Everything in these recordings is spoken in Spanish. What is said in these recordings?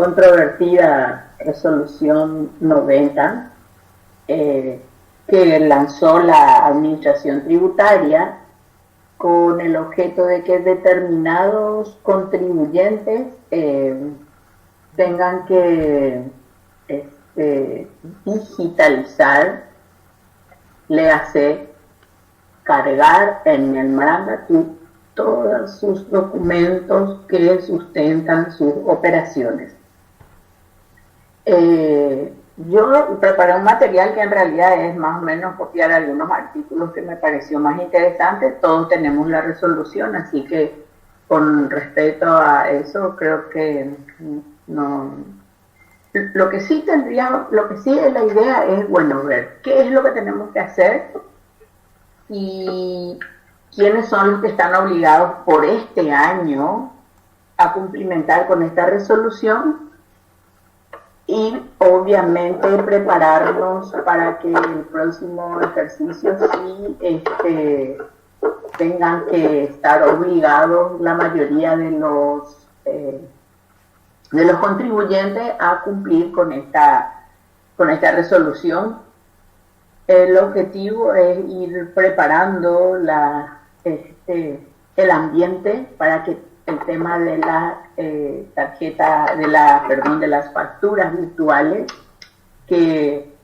controvertida resolución 90 que lanzó la Administración Tributaria con el objeto de que determinados contribuyentes tengan que digitalizar, le hace cargar en el Marangatu todos sus documentos que sustentan sus operaciones. Yo preparé un material que en realidad es más o menos copiar algunos artículos que me pareció más interesante. Todos tenemos la resolución, así que con respecto a eso creo que no. Lo que sí es la idea es, bueno, ver qué es lo que tenemos que hacer y quiénes son los que están obligados por este año a cumplimentar con esta resolución. Y obviamente prepararnos para que el próximo ejercicio sí tengan que estar obligados la mayoría de los contribuyentes a cumplir con esta resolución. El objetivo es ir preparando el ambiente para que el tema de la de las facturas virtuales, que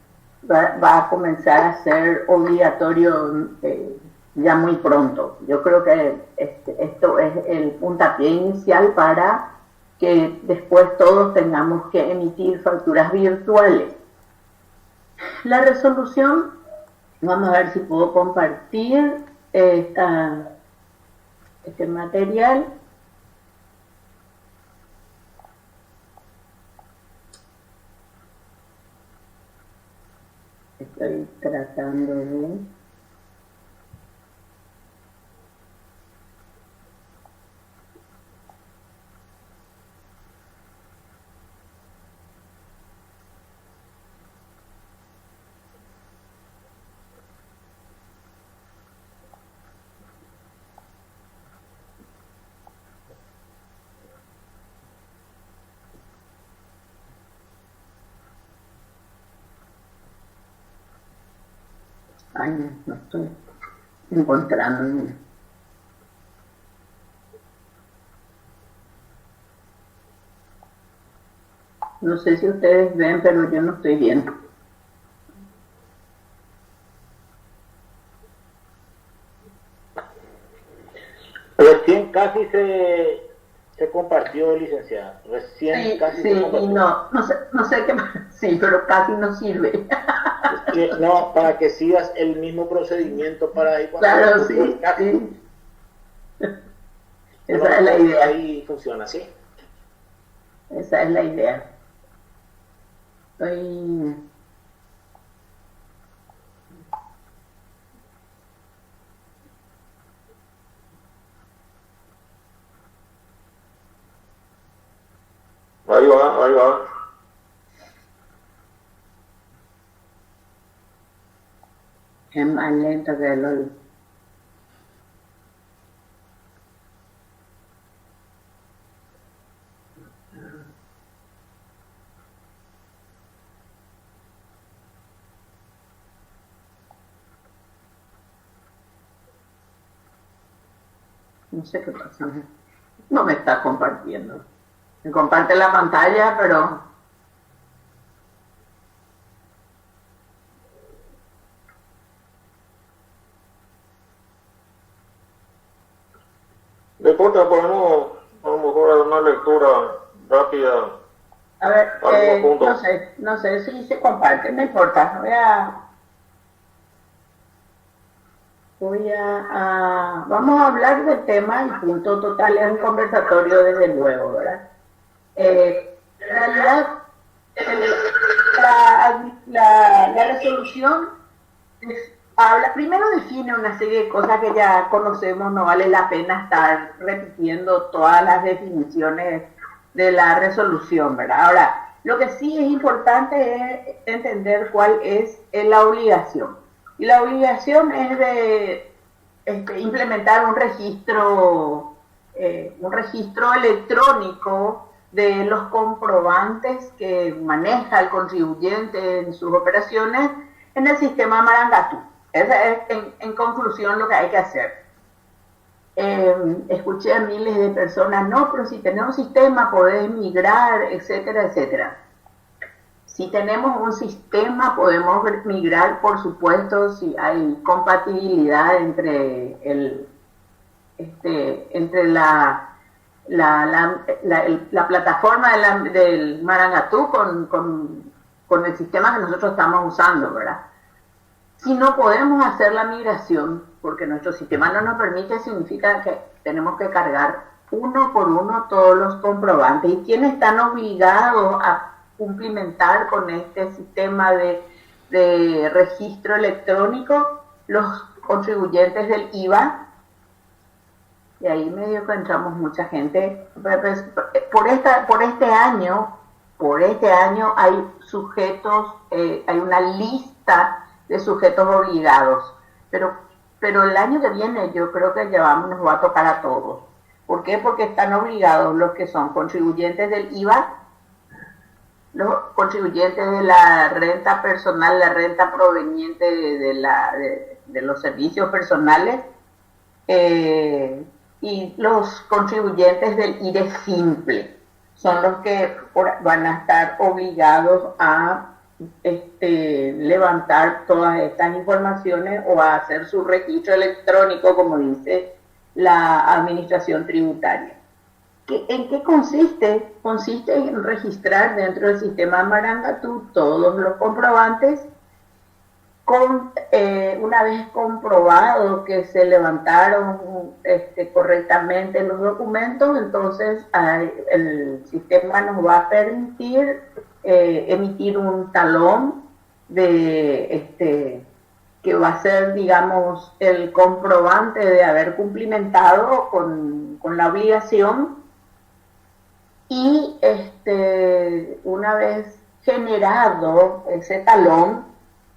va a comenzar a ser obligatorio ya muy pronto. Yo creo que esto es el puntapié inicial para que después todos tengamos que emitir facturas virtuales. La resolución, vamos a ver si puedo compartir este material. Estoy tratando de... Ay, no estoy encontrando. No sé si ustedes ven, pero yo no estoy viendo. Recién casi se compartió, licenciada. Recién sí, casi sí, se compartió. Y no sé qué más. Sí, pero casi no sirve. No, para que sigas el mismo procedimiento para ahí. Claro, sí, sí. Esa es la idea. Ahí funciona, ¿sí? Esa es la idea. Estoy... Ahí va. Es más lento que el... No sé qué pasa. No me está compartiendo. Me comparte la pantalla, pero... No importa, podemos a lo mejor hacer una lectura rápida. A ver, no sé si se comparte, no importa. Vamos a hablar del tema, el punto total es un conversatorio desde luego, ¿verdad? En realidad, la resolución primero define una serie de cosas que ya conocemos, no vale la pena estar repitiendo todas las definiciones de la resolución, ¿verdad? Ahora, lo que sí es importante es entender cuál es la obligación. Y la obligación es de implementar un registro electrónico de los comprobantes que maneja el contribuyente en sus operaciones en el sistema Marangatú. Esa es, en conclusión, lo que hay que hacer. Escuché a miles de personas, no, pero si tenemos un sistema podés migrar, etcétera, etcétera. Si tenemos un sistema podemos migrar, por supuesto, si hay compatibilidad entre la plataforma del Marangatú con el sistema que nosotros estamos usando, ¿verdad? Si no podemos hacer la migración, porque nuestro sistema no nos permite, significa que tenemos que cargar uno por uno todos los comprobantes. ¿Y quiénes están obligados a cumplimentar con este sistema de registro electrónico? Los contribuyentes del IVA. Y ahí medio que entramos mucha gente. Por este año hay sujetos, hay una lista de sujetos obligados, pero el año que viene yo creo que nos va a tocar a todos. ¿Por qué? Porque están obligados los que son contribuyentes del IVA, los contribuyentes de la renta personal, la renta proveniente de los servicios personales, y los contribuyentes del IRE simple. Son los que van a estar obligados a levantar todas estas informaciones o a hacer su registro electrónico, como dice la administración tributaria. ¿En qué consiste? Consiste en registrar dentro del sistema Marangatú todos los comprobantes. Una vez comprobado que se levantaron correctamente los documentos, entonces el sistema nos va a permitir emitir un talón que va a ser, digamos, el comprobante de haber cumplimentado con la obligación. Y una vez generado ese talón,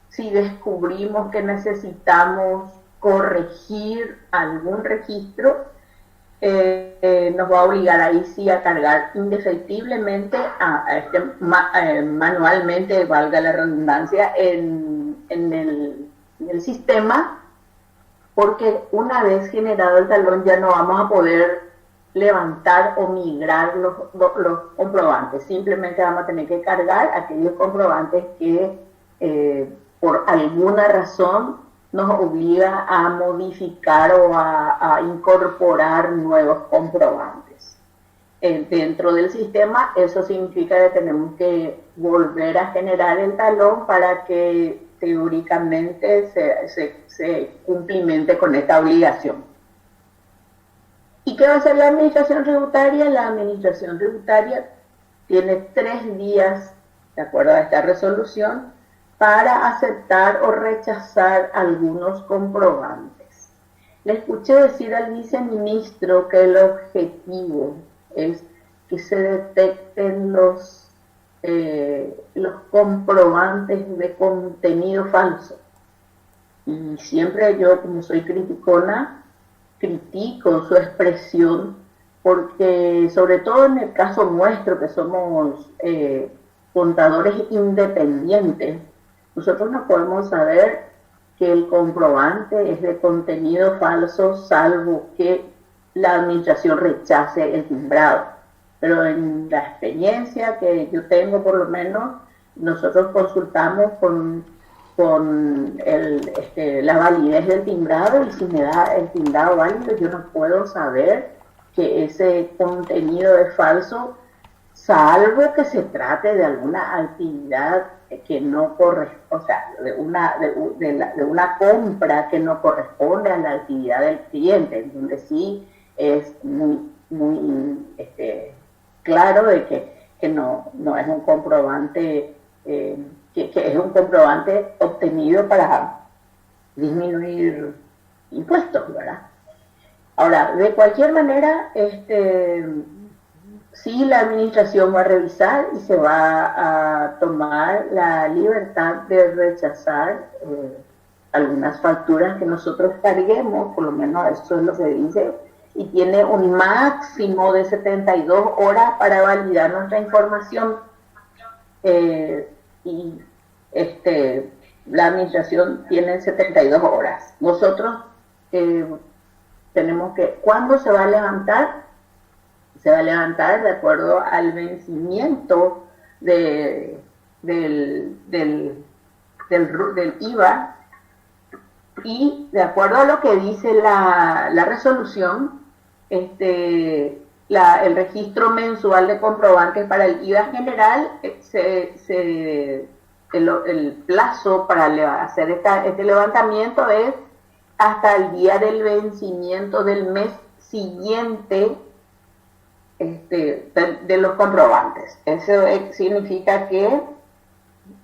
si descubrimos que necesitamos corregir algún registro, nos va a obligar ahí sí a cargar indefectiblemente, manualmente, valga la redundancia, en el sistema, porque una vez generado el talón ya no vamos a poder levantar o migrar los comprobantes. Simplemente vamos a tener que cargar aquellos comprobantes que por alguna razón nos obliga a modificar o a incorporar nuevos comprobantes. Dentro del sistema, eso significa que tenemos que volver a generar el talón para que teóricamente se cumplimente con esta obligación. ¿Y qué va a hacer la administración tributaria? La administración tributaria tiene 3 días, de acuerdo a esta resolución, para aceptar o rechazar algunos comprobantes. Le escuché decir al viceministro que el objetivo es que se detecten los comprobantes de contenido falso. Y siempre yo, como soy criticona, critico su expresión, porque sobre todo en el caso nuestro, que somos contadores independientes, nosotros no podemos saber que el comprobante es de contenido falso, salvo que la administración rechace el timbrado. Pero en la experiencia que yo tengo, por lo menos, nosotros consultamos con la validez del timbrado, y si me da el timbrado válido, yo no puedo saber que ese contenido es falso, salvo que se trate de alguna actividad que no corresponde, o sea, de una compra que no corresponde a la actividad del cliente, donde sí es muy claro de que no es un comprobante, que es un comprobante obtenido para disminuir impuestos, ¿verdad? Ahora, de cualquier manera, sí, la administración va a revisar y se va a tomar la libertad de rechazar algunas facturas que nosotros carguemos, por lo menos eso es lo que dice y tiene un máximo de 72 horas para validar nuestra información. Y la administración tiene 72 horas. Nosotros tenemos que, ¿cuándo se va a levantar? Se va a levantar de acuerdo al vencimiento del IVA, y de acuerdo a lo que dice la resolución, el registro mensual de comprobantes para el IVA general, el plazo para hacer este levantamiento es hasta el día del vencimiento del mes siguiente de los comprobantes. Eso significa que,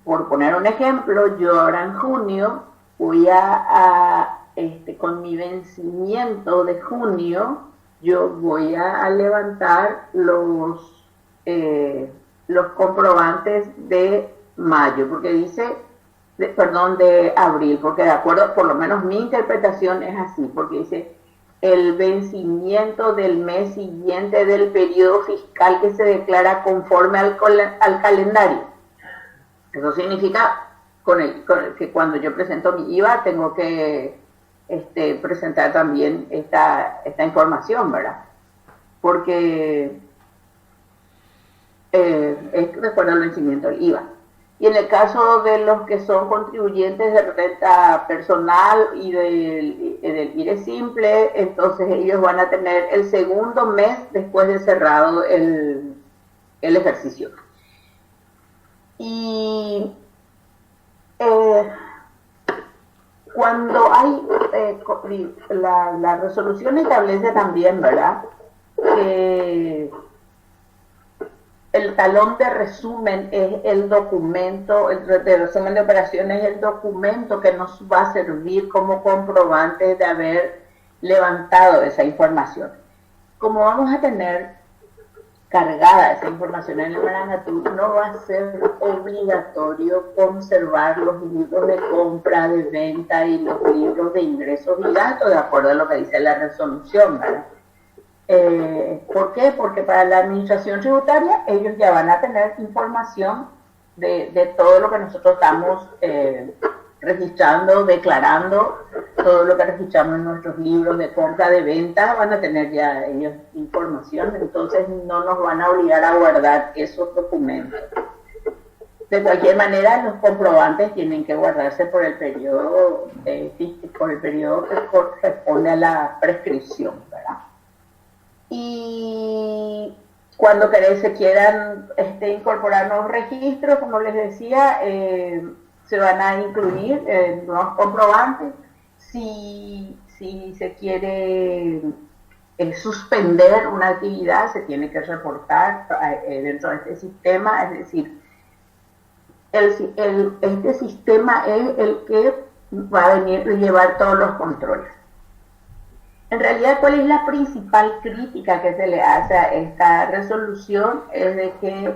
por poner un ejemplo, yo ahora en junio voy con mi vencimiento de junio, yo voy a levantar los comprobantes de mayo, porque dice, de abril, porque de acuerdo, por lo menos mi interpretación es así, porque dice el vencimiento del mes siguiente del periodo fiscal que se declara conforme al calendario. Eso significa que cuando yo presento mi IVA tengo que presentar también esta información, ¿verdad? Porque es de acuerdo al vencimiento del IVA. Y en el caso de los que son contribuyentes de renta personal y del IRE simple, entonces ellos van a tener el segundo mes después de cerrado el ejercicio. Y cuando hay, la resolución establece también, ¿verdad?, que el talón de resumen es el documento, el de resumen de operaciones es el documento que nos va a servir como comprobante de haber levantado esa información. Como vamos a tener cargada esa información en el Maranatur, no va a ser obligatorio conservar los libros de compra, de venta y los libros de ingresos y gastos, de acuerdo a lo que dice la resolución, ¿verdad? ¿Por qué? Porque para la administración tributaria ellos ya van a tener información de todo lo que nosotros estamos registrando, declarando, todo lo que registramos en nuestros libros de compra, de venta, van a tener ya ellos información, entonces no nos van a obligar a guardar esos documentos. De cualquier manera, los comprobantes tienen que guardarse por el periodo que corresponde a la prescripción, ¿verdad? Y cuando se quieran incorporar nuevos registros, como les decía, se van a incluir nuevos comprobantes. Si se quiere suspender una actividad, se tiene que reportar dentro de este sistema, es decir, este sistema es el que va a llevar todos los controles. En realidad, ¿cuál es la principal crítica que se le hace a esta resolución? Es de que,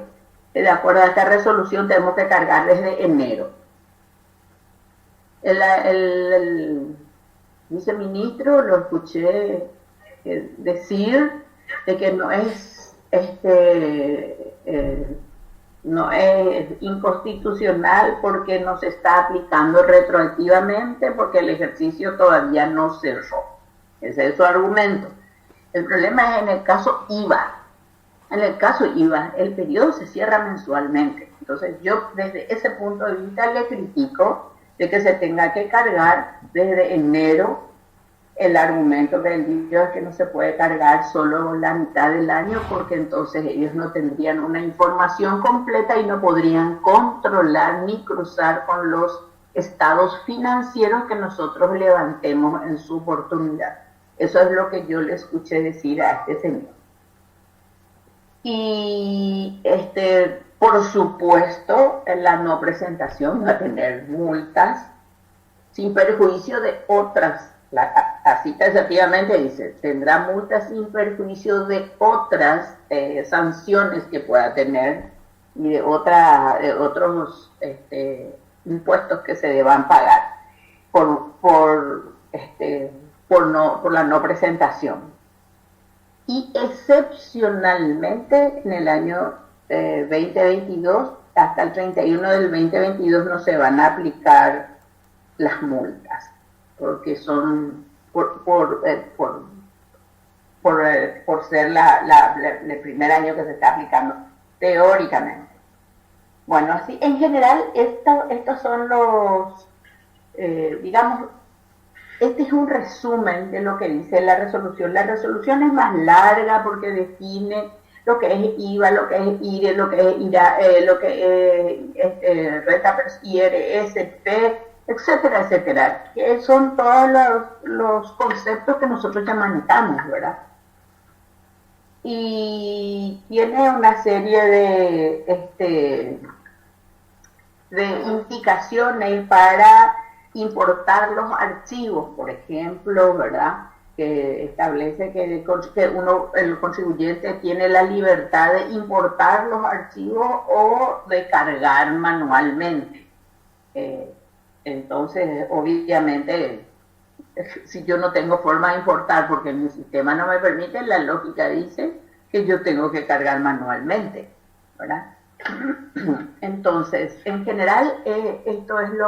de acuerdo a esta resolución, tenemos que cargar desde enero. El viceministro lo escuché decir de que no es inconstitucional porque no se está aplicando retroactivamente, porque el ejercicio todavía no cerró. Ese es su argumento. El problema es en el caso IVA. En el caso IVA, el periodo se cierra mensualmente. Entonces yo desde ese punto de vista le critico de que se tenga que cargar desde enero. El argumento del IVA es que no se puede cargar solo la mitad del año, porque entonces ellos no tendrían una información completa y no podrían controlar ni cruzar con los estados financieros que nosotros levantemos en su oportunidad. Eso es lo que yo le escuché decir a este señor. Y por supuesto, la no presentación va a tener multas sin perjuicio de otras. Así taxativamente dice, tendrá multas sin perjuicio de otras sanciones que pueda tener y de otros impuestos que se deban pagar por la no presentación. y excepcionalmente en el año 2022, hasta el 31 del 2022 no se van a aplicar las multas, porque son por ser el primer año que se está aplicando, teóricamente. Bueno, así en general, estos son los, digamos, este es un resumen de lo que dice la resolución. La resolución es más larga porque define lo que es IVA, lo que es IRE, lo que es IRA, lo que es renta IRSP, etcétera, etcétera. Que son todos los conceptos que nosotros ya manejamos, ¿verdad? Y tiene una serie de indicaciones para importar los archivos, por ejemplo, ¿verdad? Que establece que el contribuyente tiene la libertad de importar los archivos o de cargar manualmente. Entonces, obviamente, si yo no tengo forma de importar porque mi sistema no me permite, la lógica dice que yo tengo que cargar manualmente, ¿verdad? Entonces, en general, esto es de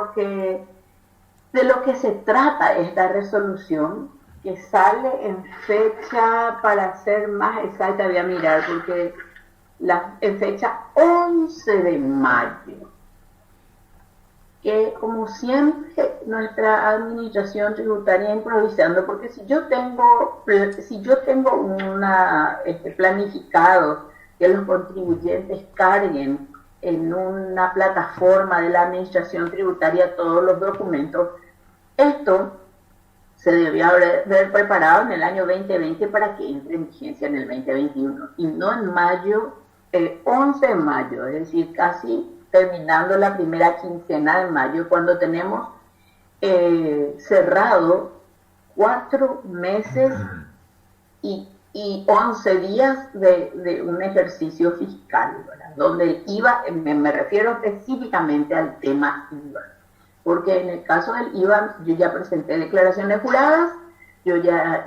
lo que se trata esta resolución, que sale en fecha, para ser más exacta, voy a mirar, porque en fecha 11 de mayo, que como siempre nuestra administración tributaria improvisando, porque si yo tengo planificado que los contribuyentes carguen en una plataforma de la administración tributaria todos los documentos, esto se debió haber preparado en el año 2020 para que entre en vigencia en el 2021 y no en mayo, el 11 de mayo, es decir, casi terminando la primera quincena de mayo, cuando tenemos cerrado 4 meses y 11 días de un ejercicio fiscal, ¿verdad? Donde el IVA, me refiero específicamente al tema IVA, porque en el caso del IVA yo ya presenté declaraciones juradas, yo ya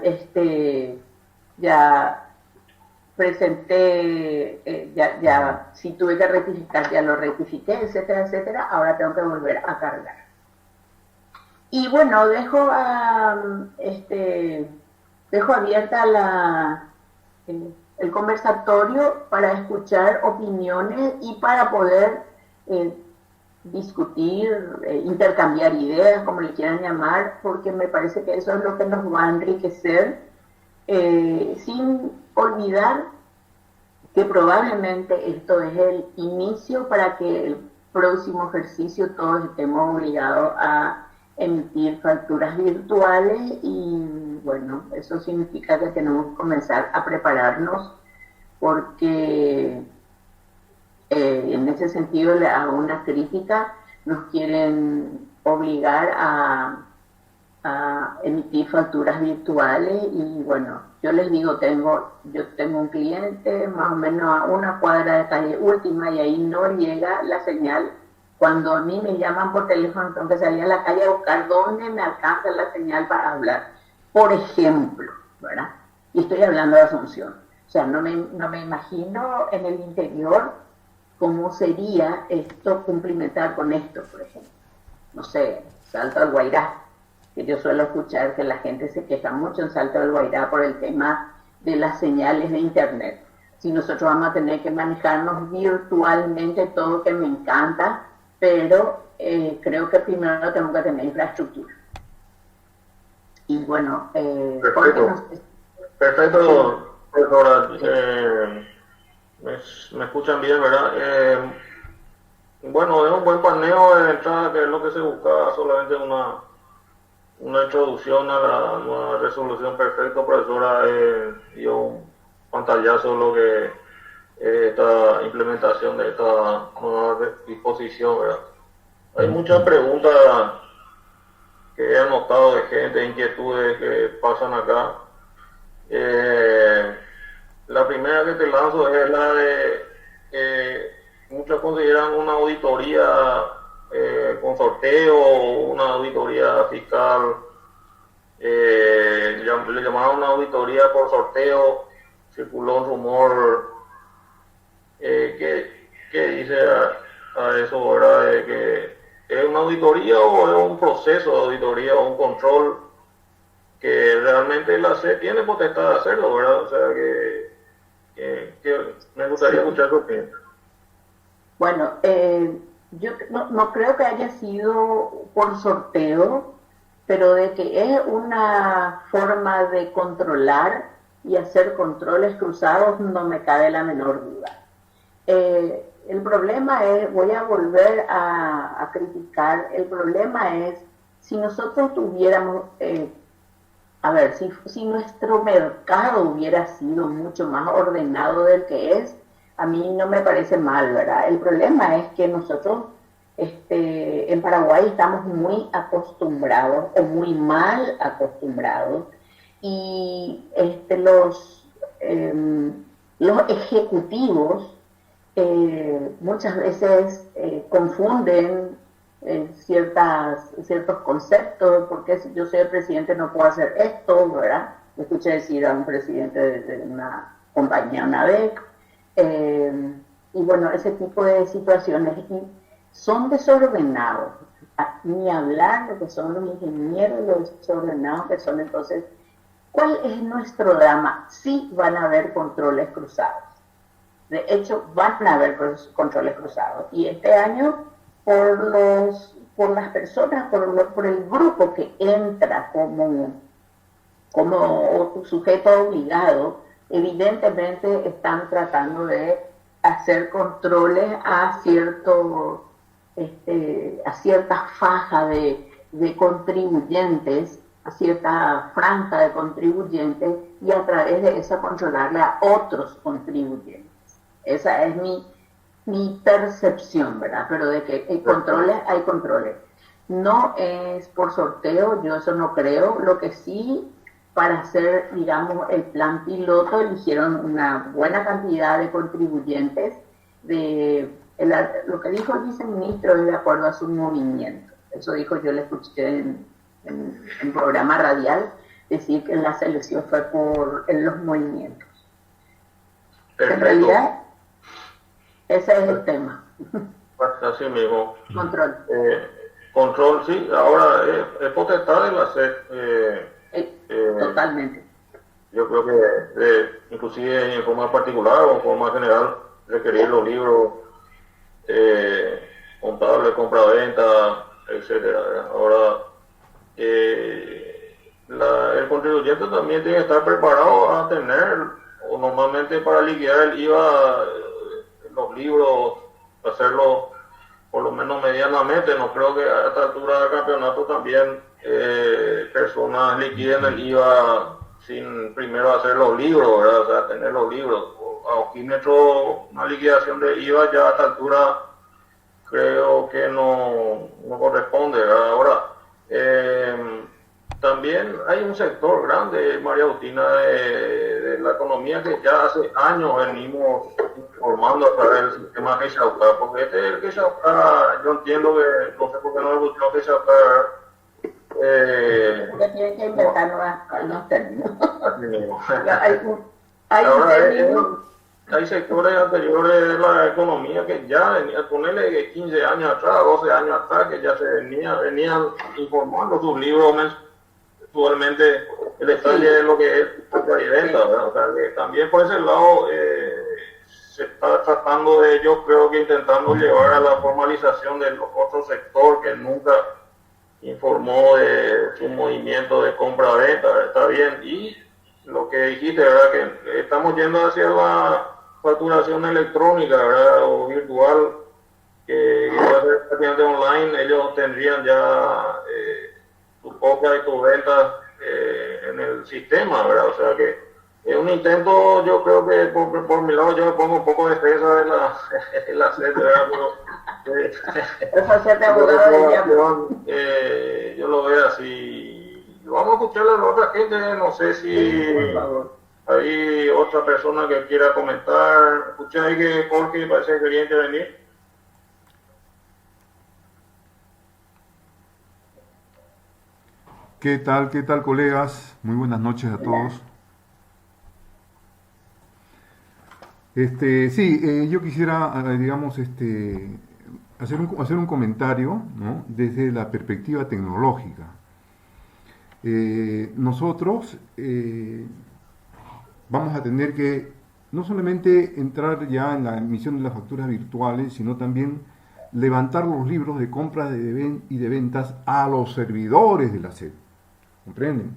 presenté, si tuve que rectificar ya lo rectifiqué, etcétera, etcétera. Ahora tengo que volver a cargar. Y bueno, dejo abierta el conversatorio para escuchar opiniones y para poder discutir, intercambiar ideas, como le quieran llamar, porque me parece que eso es lo que nos va a enriquecer, sin olvidar que probablemente esto es el inicio para que el próximo ejercicio todos estemos obligados a emitir facturas virtuales, y bueno, eso significa que tenemos que comenzar a prepararnos, porque en ese sentido le hago una crítica. Nos quieren obligar a emitir facturas virtuales, y bueno, yo les digo, yo tengo un cliente más o menos a una cuadra de calle Última, y ahí no llega la señal. Cuando a mí me llaman por teléfono, tengo que salir a la calle a buscar dónde me alcanza la señal para hablar, por ejemplo, ¿verdad? Y estoy hablando de Asunción. O sea, no me imagino en el interior cómo sería esto, cumplimentar con esto, por ejemplo. No sé, Salto del Guairá, que yo suelo escuchar que la gente se queja mucho en Salto del Guairá por el tema de las señales de internet. Si nosotros vamos a tener que manejarnos virtualmente, todo, que me encanta, pero creo que primero tengo que tener infraestructura. Y bueno, perfecto, profesora. Me escuchan bien, ¿verdad? Bueno, es un buen paneo de entrada, que es lo que se buscaba, solamente una introducción a la nueva resolución. Perfecto, profesora. Dio un pantallazo de lo que es esta implementación de esta nueva disposición, ¿verdad? Hay muchas preguntas que he anotado de gente, inquietudes que pasan acá. La primera que te lanzo es la de muchos consideran una auditoría con sorteo, una auditoría fiscal, le llamaban una auditoría por sorteo. circuló un rumor que dice a eso, ¿verdad? De que es una auditoría o es un proceso de auditoría o un control que realmente la SED tiene potestad de hacerlo, ¿verdad? O sea que me gustaría escuchar tu opinión. Bueno, yo no creo que haya sido por sorteo, pero de que es una forma de controlar y hacer controles cruzados no me cabe la menor duda. El problema es, voy a volver a criticar, el problema es si nosotros tuviéramos, a ver, si nuestro mercado hubiera sido mucho más ordenado del que es, a mí no me parece mal, ¿verdad? El problema es que nosotros en Paraguay estamos muy acostumbrados o muy mal acostumbrados y los ejecutivos muchas veces confunden ciertos conceptos, porque si yo soy el presidente no puedo hacer esto, ¿verdad? Yo escuché decir a un presidente de una compañía una vez, y bueno, ese tipo de situaciones y son desordenados, ni hablar de que son los ingenieros, los desordenados que son. Entonces, ¿cuál es nuestro drama? Sí van a haber controles cruzados. De hecho, van a haber controles cruzados. Y este año, por las personas, por el grupo que entra como sujeto obligado, evidentemente están tratando de hacer controles a cierta faja de contribuyentes, a cierta franja de contribuyentes, y a través de eso controlarle a otros contribuyentes. Esa es mi percepción, ¿verdad? Pero de que hay controles. No es por sorteo, yo eso no creo. Lo que sí, para hacer, digamos, el plan piloto, eligieron una buena cantidad de contribuyentes. Lo que dijo el viceministro es de acuerdo a su movimiento. Eso dijo, yo le escuché en programa radial, decir que la selección fue por los movimientos. Perfecto. En realidad, ese es el tema. Así mismo. Control. Control, sí. Ahora, es potestad de la SED. Totalmente. Yo creo que, inclusive en forma particular o en forma general, requerir los libros contables, compra-venta, etcétera. Ahora, el contribuyente también tiene que estar preparado a tener, o normalmente para liquidar el IVA, los libros, hacerlo por lo menos medianamente. No creo que a esta altura del campeonato también personas liquiden el IVA sin primero hacer los libros, ¿verdad? O sea, tener los libros. A ojímetro, una liquidación de IVA ya a esta altura creo que no corresponde, ¿verdad? Ahora, también hay un sector grande, María Agustina, de la economía que ya hace años venimos informando a través del sistema Quechauca, porque el Quechauca, yo entiendo que, no sé por qué no le gustó Quechauca. Porque tienen que inventar nuevos términos. Hay sectores anteriores de la economía que ya venían, ponerle 15 años atrás, 12 años atrás, que ya se venían informando sus libros mensualmente el detalle de lo que es compra y venta, ¿verdad? O sea, que también por ese lado se está tratando de, yo creo que intentando llevar a la formalización del otro sector que nunca informó de su movimiento de compra-venta, está bien. Y lo que dijiste, ¿verdad? Que estamos yendo hacia la facturación electrónica, ¿verdad? O virtual, que va a ser prácticamente online. Ellos tendrían ya tu compra y tu venta en el sistema, ¿verdad? O sea que es un intento, yo creo que por mi lado yo me pongo un poco de defensa de la SED, ¿verdad? Yo lo veo así. Vamos a escucharle a la otra gente, no sé si hay otra persona que quiera comentar. Escuché ahí que Jorge parece que quería intervenir. ¿Qué tal, colegas? Muy buenas noches a todos. Sí, yo quisiera, digamos, hacer un comentario, ¿no? Desde la perspectiva tecnológica. Nosotros vamos a tener que no solamente entrar ya en la emisión de las facturas virtuales, sino también levantar los libros de compras y de ventas a los servidores de la SED. ¿Comprenden?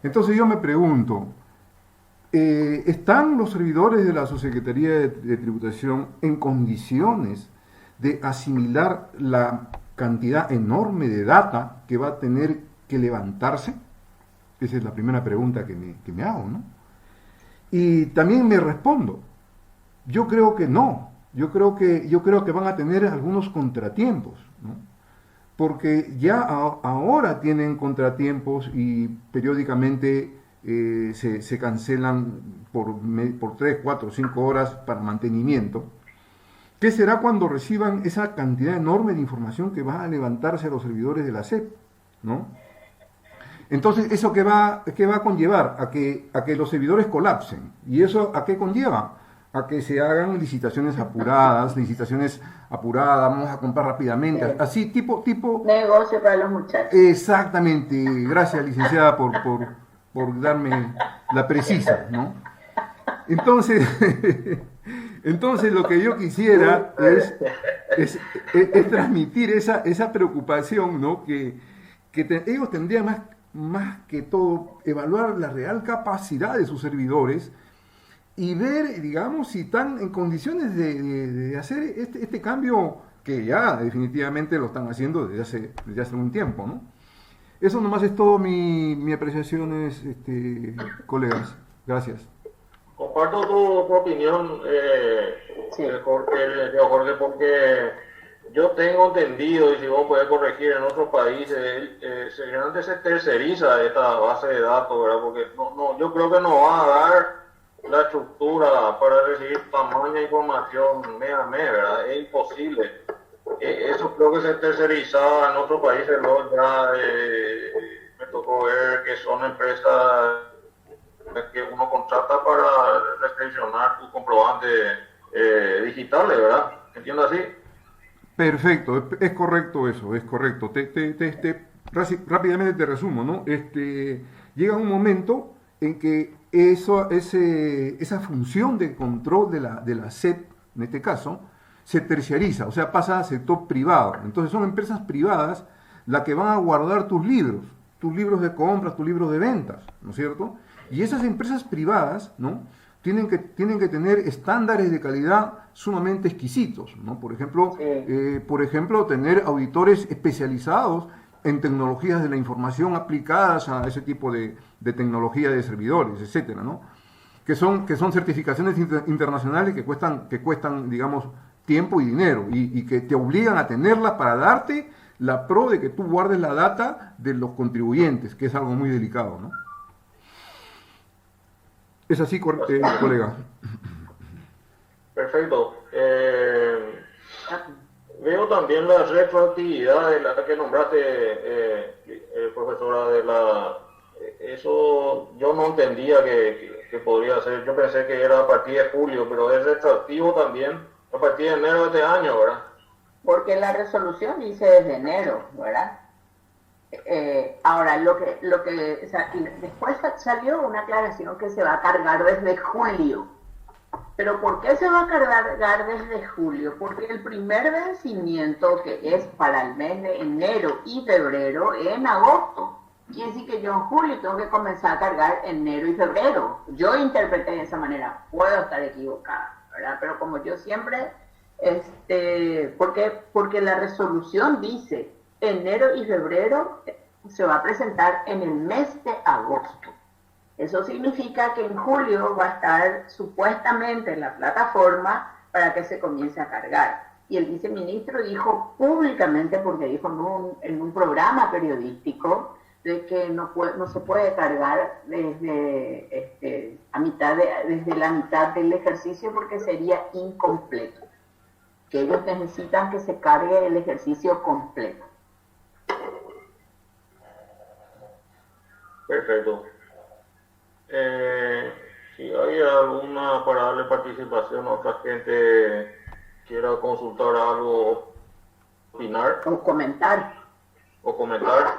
Entonces yo me pregunto, ¿están los servidores de la Subsecretaría de Tributación en condiciones de asimilar la cantidad enorme de data que va a tener que levantarse? Esa es la primera pregunta que me hago, ¿no? Y también me respondo, yo creo que no, yo creo que van a tener algunos contratiempos, ¿no? Porque ya ahora tienen contratiempos y periódicamente se cancelan por 3, 4, 5 horas para mantenimiento. ¿Qué será cuando reciban esa cantidad enorme de información que va a levantarse a los servidores de la SEP? ¿No? Entonces, ¿eso qué va a conllevar? A que los servidores colapsen. ¿Y eso a qué conlleva? A que se hagan licitaciones apuradas, vamos a comprar rápidamente, Sí. así tipo... Negocio para los muchachos. Exactamente, gracias licenciada por darme la precisa, ¿no? Entonces, entonces lo que yo quisiera es transmitir esa preocupación, ¿no? Ellos tendrían más que todo evaluar la real capacidad de sus servidores y ver, digamos, si están en condiciones de hacer este cambio que ya definitivamente lo están haciendo desde hace un tiempo, ¿no? Eso nomás es todo mi apreciaciones, colegas. Gracias. Comparto tu opinión, Sí. Jorge, porque yo tengo entendido, y si vos podés corregir, en otros países, generalmente se terceriza esta base de datos, ¿verdad? Porque yo creo que no va a dar la estructura para recibir tamaña información mes a mes, ¿verdad? Es imposible. Eso creo que se tercerizaba en otros países, luego ya me tocó ver que son empresas que uno contrata para recepcionar tus comprobantes digitales, ¿verdad? ¿Entiendo así? Perfecto, es correcto eso, es correcto. Rápidamente te resumo, ¿no? Llega un momento en que esa función de control de la SEP, en este caso, se terciariza, o sea, pasa a sector privado. Entonces son empresas privadas las que van a guardar tus libros de compras, tus libros de ventas, ¿no es cierto? Y esas empresas privadas, ¿no? Tienen que tener estándares de calidad sumamente exquisitos, ¿no? Sí. Por ejemplo, tener auditores especializados en tecnologías de la información aplicadas a ese tipo de tecnología de servidores, etcétera, ¿no? Que son certificaciones internacionales que cuestan, digamos, tiempo y dinero y que te obligan a tenerlas para darte la pro de que tú guardes la data de los contribuyentes, que es algo muy delicado, ¿no? Es así, colega. Perfecto. Veo también la retroactividad de la que nombraste, profesora, eso yo no entendía que podría ser. Yo pensé que era a partir de julio, pero es retroactivo también a partir de enero de este año, ¿verdad? Porque la resolución dice desde enero, ¿verdad? Ahora, o sea, después salió una aclaración que se va a cargar desde julio. Pero ¿por qué se va a cargar desde julio? Porque el primer vencimiento, que es para el mes de enero y febrero, es en agosto. Quiere decir que yo en julio tengo que comenzar a cargar enero y febrero. Yo interpreté de esa manera, puedo estar equivocada, ¿verdad? Pero como yo siempre, porque la resolución dice enero y febrero se va a presentar en el mes de agosto. Eso significa que en julio va a estar supuestamente en la plataforma para que se comience a cargar. Y el viceministro dijo públicamente, porque dijo en un programa periodístico, de que no se puede cargar desde la mitad del ejercicio porque sería incompleto. Que ellos necesitan que se cargue el ejercicio completo. Perfecto. Si hay alguna para darle participación a otra gente quiera consultar algo, opinar O comentar. o comentar.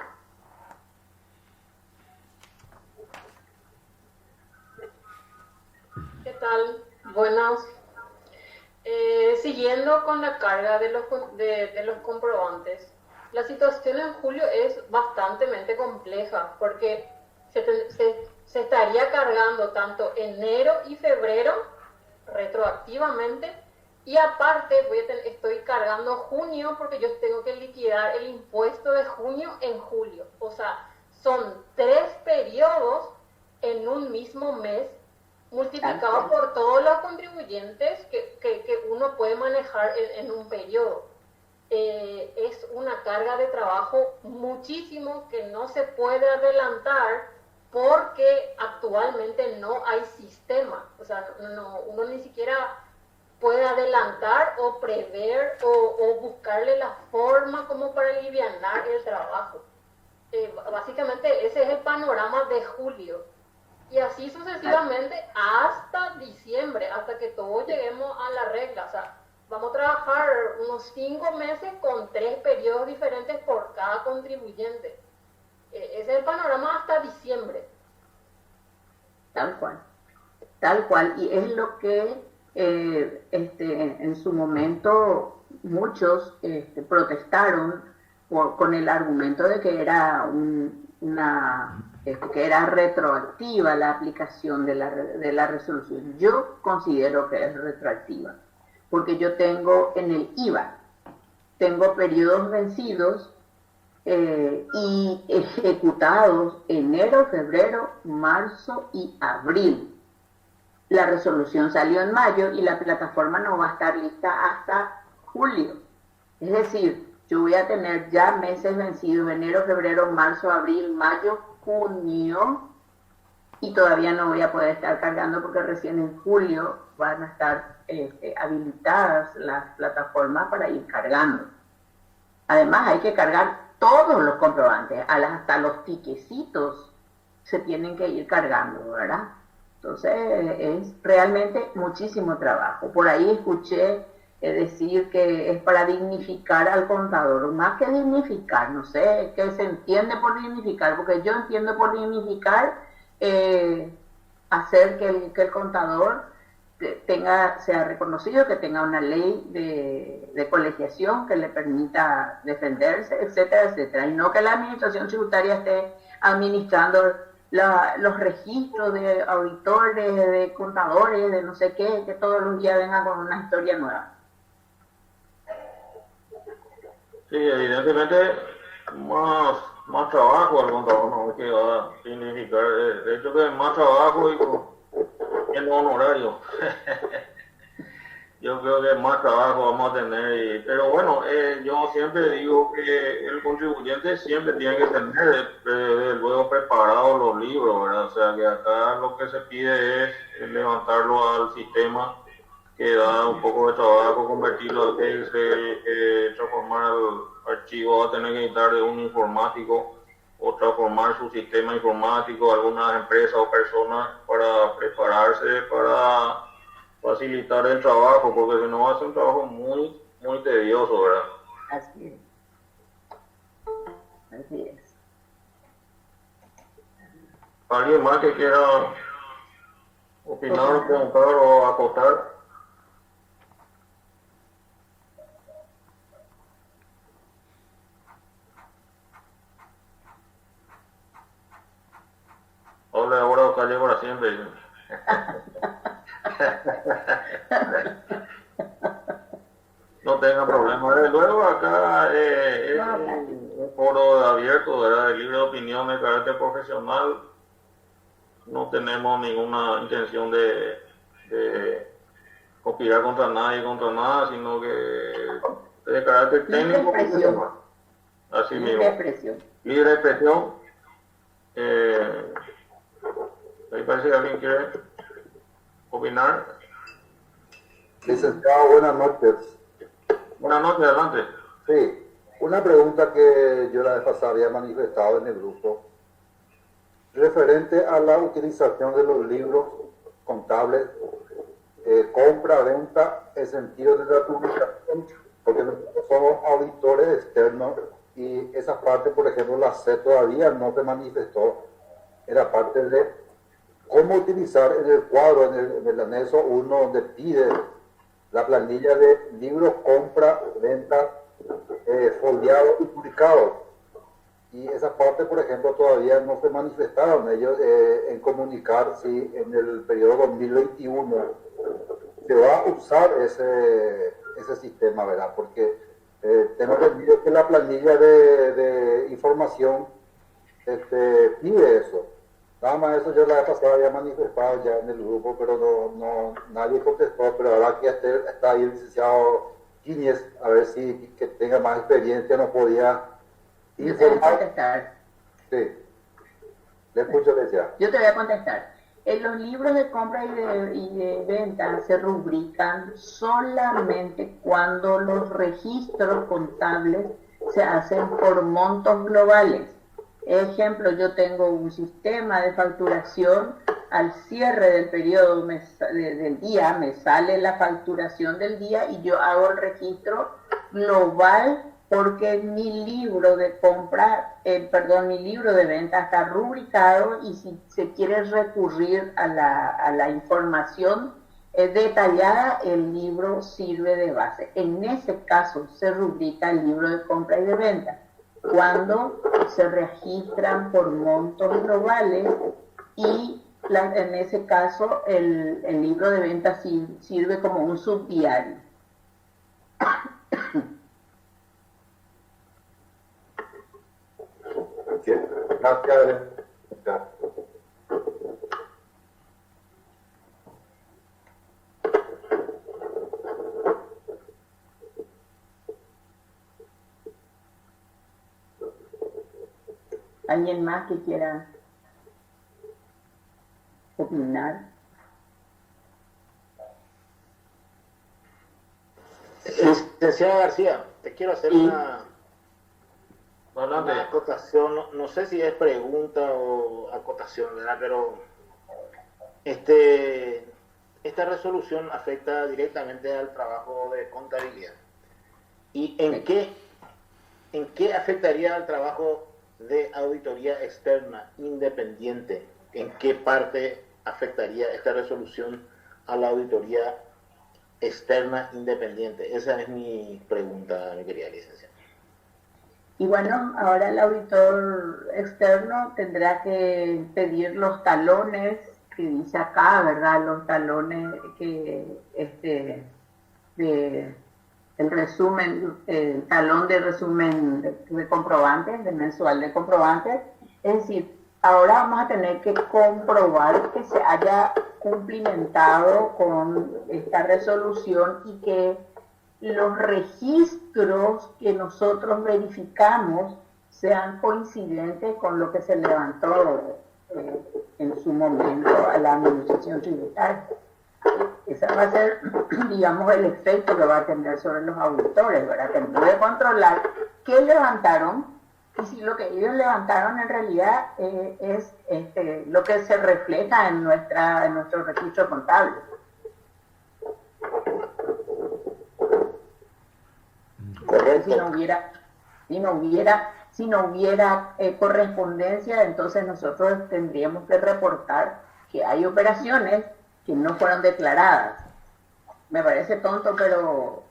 ¿Qué tal? Buenas. Siguiendo con la carga de los comprobantes, la situación en julio es bastante compleja porque se estaría cargando tanto enero y febrero retroactivamente y aparte estoy cargando junio porque yo tengo que liquidar el impuesto de junio en julio. O sea, son 3 periodos en un mismo mes multiplicado por todos los contribuyentes que uno puede manejar en un periodo. Es una carga de trabajo muchísimo que no se puede adelantar porque actualmente no hay sistema. O sea, uno ni siquiera puede adelantar o prever o buscarle la forma como para alivianar el trabajo. Básicamente ese es el panorama de julio. Y así sucesivamente hasta diciembre, hasta que todos lleguemos a la regla. O sea, vamos a trabajar unos 5 meses con 3 periodos diferentes por cada contribuyente. Ese es el panorama hasta diciembre. Tal cual. Y es lo que en su momento muchos protestaron con el argumento de que era que era retroactiva la aplicación de la resolución. Yo considero que es retroactiva, porque yo tengo en el IVA, tengo periodos vencidos y ejecutados enero, febrero, marzo y abril. La resolución salió en mayo y la plataforma no va a estar lista hasta julio. Es decir, yo voy a tener ya meses vencidos, enero, febrero, marzo, abril, mayo, junio, y todavía no voy a poder estar cargando porque recién en julio van a estar habilitadas las plataformas para ir cargando. Además hay que cargar todos los comprobantes, hasta los tiquecitos se tienen que ir cargando, ¿verdad? Entonces es realmente muchísimo trabajo. Por ahí escuché decir que es para dignificar al contador, más que dignificar, no sé qué se entiende por dignificar, porque yo entiendo por dignificar hacer que el contador sea reconocido, que tenga una ley de colegiación que le permita defenderse, etcétera, etcétera, y no que la administración tributaria esté administrando los registros de auditores, de contadores, de no sé qué, que todos los días vengan con una historia nueva. Sí, evidentemente más trabajo al contador, no que va a significar, de hecho que más trabajo y con honorario. Yo creo que más trabajo vamos a tener, pero bueno, yo siempre digo que el contribuyente siempre tiene que tener luego preparados los libros, ¿verdad? O sea que acá lo que se pide es levantarlo al sistema, que da un poco de trabajo, convertirlo al Excel, transformar el archivo, va a tener que necesitar de un informático o transformar su sistema informático, algunas empresas o personas para prepararse, para facilitar el trabajo, porque si no va a ser un trabajo muy tedioso, ¿verdad? Así es. ¿Alguien más que quiera opinar, preguntar o acotar? Hola, ahora o calle para siempre. No tengan problema. Luego acá es un foro abierto, ¿verdad? El libre de opinión de carácter profesional. No tenemos ninguna intención de conspirar contra nadie, contra nada, sino que de carácter técnico. Así mismo. Libre expresión. Libre expresión. Ahí parece que alguien quiere opinar. Licenciado, buenas noches. Buenas noches, adelante. Sí, una pregunta que yo la vez pasada había manifestado en el grupo, referente a la utilización de los libros contables, compra, venta, el sentido de la publicación, porque nosotros somos auditores externos y esa parte, por ejemplo, la C todavía no se manifestó, era parte de cómo utilizar en el cuadro, en el anexo 1, donde pide la planilla de libros, compra, venta, foliado y publicado. Y esa parte, por ejemplo, todavía no se manifestaron ellos en comunicar si en el periodo 2021 se va a usar ese sistema, ¿verdad? Porque tengo entendido que la planilla de información pide eso. Nada más eso yo la vez pasada había manifestado ya en el grupo, pero no nadie contestó, pero ahora que está ahí el licenciado Quíñez, a ver si que tenga más experiencia nos podía Yo te voy a contestar. Sí, le escucho decía. Yo te voy a contestar. En los libros de compra y de venta se rubrican solamente cuando los registros contables se hacen por montos globales. Ejemplo, yo tengo un sistema de facturación, al cierre del periodo del día me sale la facturación del día y yo hago el registro global porque mi libro de compra, mi libro de venta está rubricado y si se quiere recurrir a la información detallada, el libro sirve de base. En ese caso se rubrica el libro de compra y de venta, cuando se registran por montos globales y en ese caso el libro de venta sirve como un subdiario. Gracias. ¿Alguien más que quiera opinar? Licenciada García, te quiero hacer una Adelante. acotación, no sé si es pregunta o acotación, ¿verdad? Pero esta resolución afecta directamente al trabajo de contabilidad. ¿Y en qué afectaría al trabajo de auditoría externa independiente? ¿En qué parte afectaría esta resolución a la auditoría externa independiente? Esa es mi pregunta, mi querida licenciada. Y bueno, ahora el auditor externo tendrá que pedir los talones que dice acá, ¿verdad? Los talones que el resumen, el talón de resumen de comprobantes, de mensual de comprobantes. Es decir, ahora vamos a tener que comprobar que se haya cumplimentado con esta resolución y que los registros que nosotros verificamos sean coincidentes con lo que se levantó en su momento a la administración tributaria. Ese va a ser, digamos, el efecto que va a tener sobre los auditores, ¿verdad? Tener que controlar qué levantaron y si lo que ellos levantaron en realidad es lo que se refleja en nuestro registro contable. Correcto. Si no hubiera correspondencia, entonces nosotros tendríamos que reportar que hay operaciones que no fueron declaradas. Me parece tonto, pero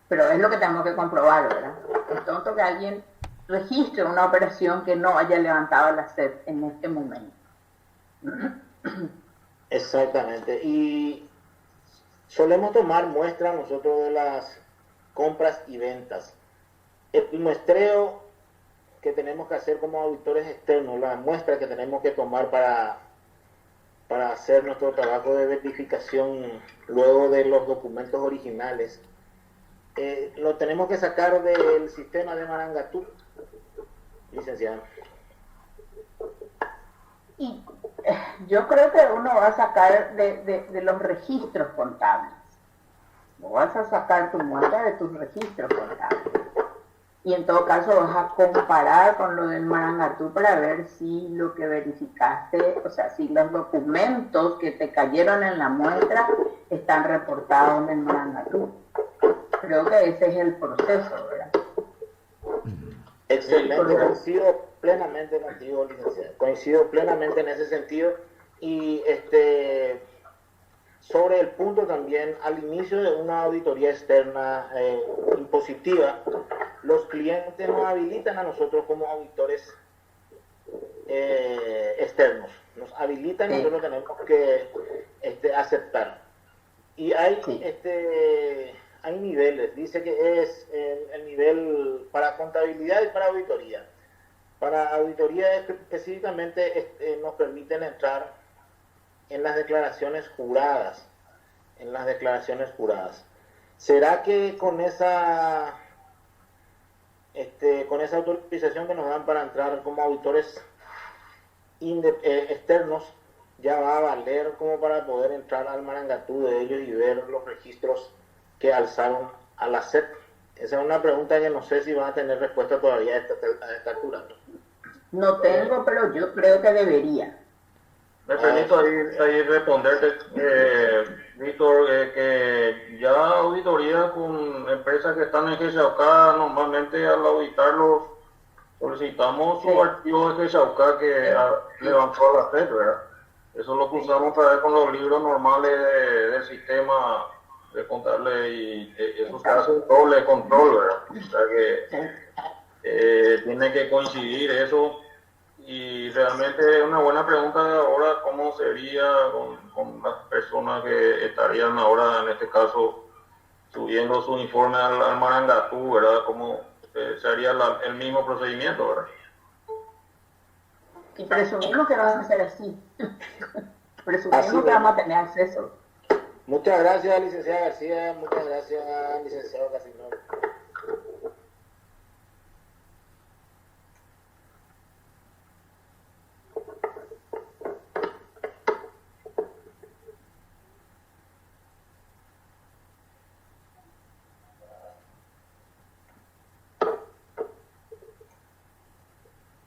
es lo que tenemos que comprobar, ¿verdad? Es tonto que alguien registre una operación que no haya levantado la SED en este momento. Exactamente. Y solemos tomar muestras nosotros de las compras y ventas. El muestreo que tenemos que hacer como auditores externos, la muestra que tenemos que tomar para hacer nuestro trabajo de verificación luego de los documentos originales, lo tenemos que sacar del sistema de Marangatú, licenciado. Y yo creo que uno va a sacar de los registros contables. No vas a sacar tu muestra de tus registros contables. y en todo caso vas a comparar con lo del Marangatú para ver si lo que verificaste, o sea, si los documentos que te cayeron en la muestra están reportados en el Marangatú. Creo que ese es el proceso, ¿verdad? Excelente, coincido plenamente contigo, licenciado. Coincido plenamente en ese sentido. Y sobre el punto también, al inicio de una auditoría externa impositiva, los clientes nos habilitan a nosotros como auditores externos. Nos habilitan y nosotros tenemos que aceptar. Y hay, hay niveles. Dice que es el nivel para contabilidad y para auditoría. Para auditoría específicamente nos permiten entrar en las declaraciones juradas. ¿Será que con esa autorización que nos dan para entrar como auditores externos ya va a valer como para poder entrar al Marangatú de ellos y ver los registros que alzaron a la SEP? Esa es una pregunta que no sé si van a tener respuesta todavía a esta altura. No tengo, pero yo creo que debería. Me permito ahí responderte, Víctor, que ya auditoría con empresas que están en GSAUCA, normalmente al auditarlos solicitamos su archivo de GSAUCA que levantó a la SEP, ¿verdad? Eso lo usamos para ver con los libros normales del sistema de contable y eso se hace un doble control, ¿verdad? O sea que tiene que coincidir eso. Y realmente es una buena pregunta ahora, ¿cómo sería con las personas que estarían ahora, en este caso, subiendo su informe al Marangatú, ¿verdad? ¿Cómo se haría el mismo procedimiento, verdad? Y presumimos que van a ser así. Presumimos que vamos a tener acceso. Muchas gracias, licenciada García. Muchas gracias, licenciado Casinón.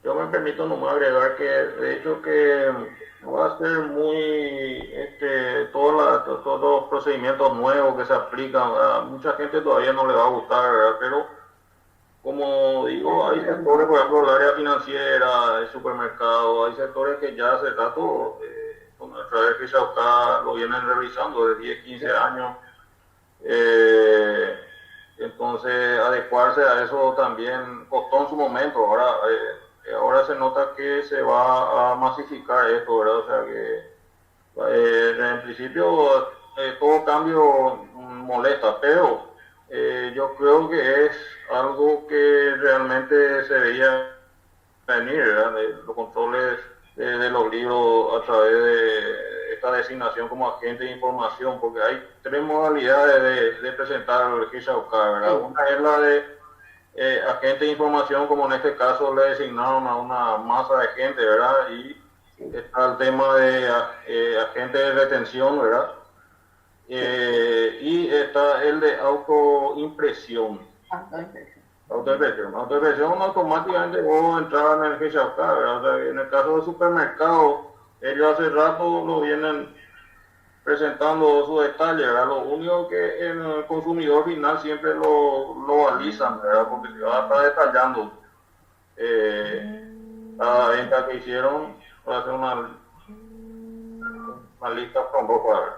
Yo me permito nomás agregar que de hecho que va a ser muy todos los procedimientos nuevos que se aplican, a mucha gente todavía no le va a gustar, ¿verdad? Pero como digo, hay sectores, por ejemplo, el área financiera, el supermercado, hay sectores que ya hace rato, a través de GSAUCA lo vienen revisando de 10, 15 años. Entonces, adecuarse a eso también costó en su momento. Ahora se nota que se va a masificar esto, ¿verdad? O sea que en principio todo cambio molesta, pero yo creo que es algo que realmente se veía venir, ¿verdad? De los controles de los libros a través de esta designación como agente de información, porque hay tres modalidades de presentar el GSAUCA, ¿verdad? Una es la de agente de información, como en este caso le designaron a una masa de gente, ¿verdad? Y está el tema de agente de retención, ¿verdad? Y está el de autoimpresión. Autoimpresión automáticamente vos entrar en el GSAUCA, ¿verdad? O sea, en el caso del supermercado, ellos hace rato lo vienen presentando su detalle, ¿verdad? Lo único que el consumidor final siempre lo avisan, ¿verdad? Porque se va a estar detallando cada venta que hicieron, va a hacer una lista frondosa, ¿verdad?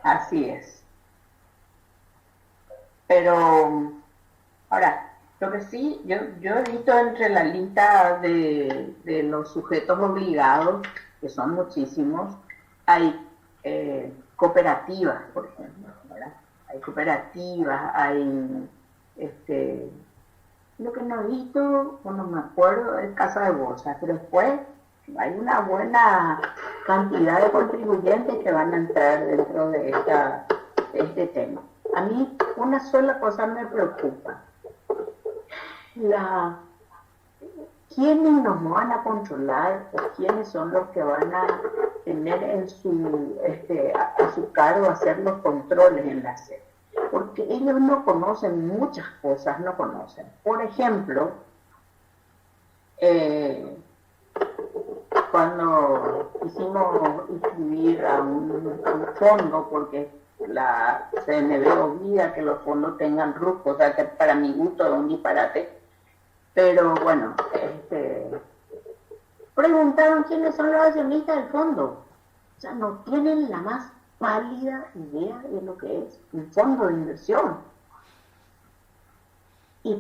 Así es. Pero, ahora, lo que sí, yo he visto entre la lista de los sujetos obligados, que son muchísimos, hay cooperativas, por ejemplo, ¿verdad? Hay cooperativas, hay, lo que no he visto, no me acuerdo, es casa de bolsa, pero después hay una buena cantidad de contribuyentes que van a entrar dentro de este tema. A mí una sola cosa me preocupa. ¿Quiénes nos van a controlar o quiénes son los que van a tener en su, a su cargo hacer los controles en la sede, porque ellos no conocen muchas cosas, no conocen. Por ejemplo, cuando quisimos inscribir a un fondo, porque la CNB obliga que los fondos tengan RUC, o sea que para mi gusto es un disparate, pero bueno, preguntaron quiénes son los accionistas del fondo. O sea, no tienen la más pálida idea de lo que es un fondo de inversión. Y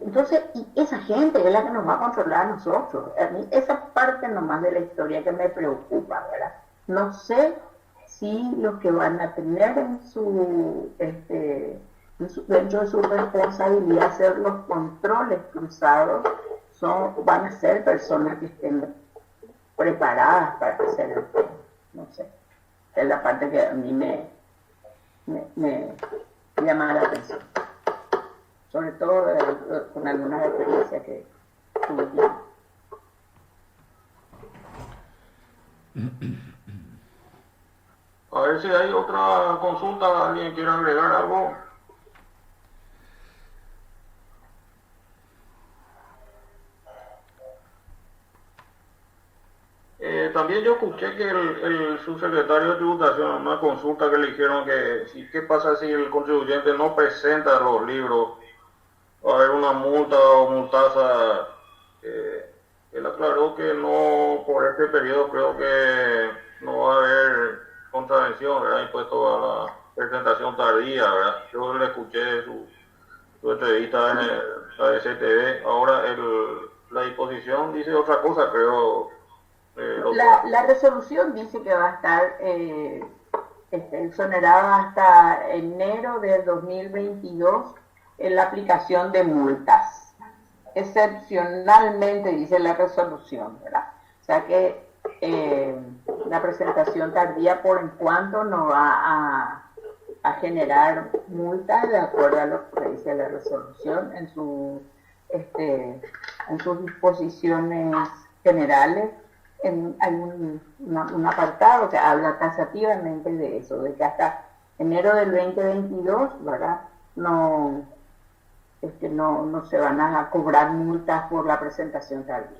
entonces, y esa gente es la que nos va a controlar a nosotros. A mí esa parte nomás de la historia que me preocupa, ¿verdad? No sé si los que van a tener dentro de su responsabilidad hacer los controles cruzados van a ser personas que estén preparadas para hacer el tema. No sé. Es la parte que a mí me llama la atención. Sobre todo con algunas experiencias que tuve. A ver si hay otra consulta, alguien quiere agregar algo. También yo escuché que el subsecretario de Tributación, en una consulta que le dijeron que qué pasa si el contribuyente no presenta los libros, va a haber una multa o multaza. Él aclaró que no, por este periodo creo que no va a haber contravención, ¿verdad? Impuesto a la presentación tardía, ¿verdad? Yo le escuché su entrevista en la STV. Ahora la disposición dice otra cosa, creo. La resolución dice que va a estar exonerada hasta enero del 2022 en la aplicación de multas. Excepcionalmente, dice la resolución, ¿verdad? O sea que la presentación tardía por en cuanto no va a generar multas de acuerdo a lo que dice la resolución en sus disposiciones generales. Hay un apartado que habla taxativamente de eso, de que hasta enero del 2022, ¿verdad? No se van a cobrar multas por la presentación tardía.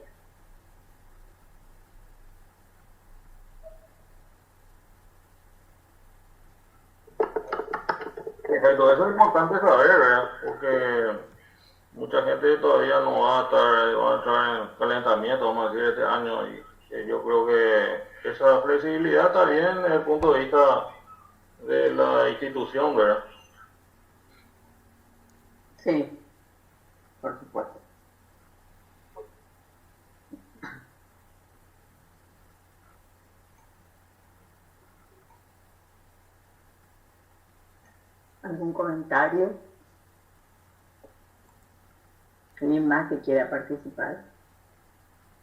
Perfecto, eso es importante saber, ¿verdad? Porque mucha gente todavía no va a entrar en calentamiento, vamos a decir, este año, y yo creo que esa flexibilidad está bien desde el punto de vista de la institución, ¿verdad? Sí, por supuesto. ¿Algún comentario? ¿Alguien más que quiera participar?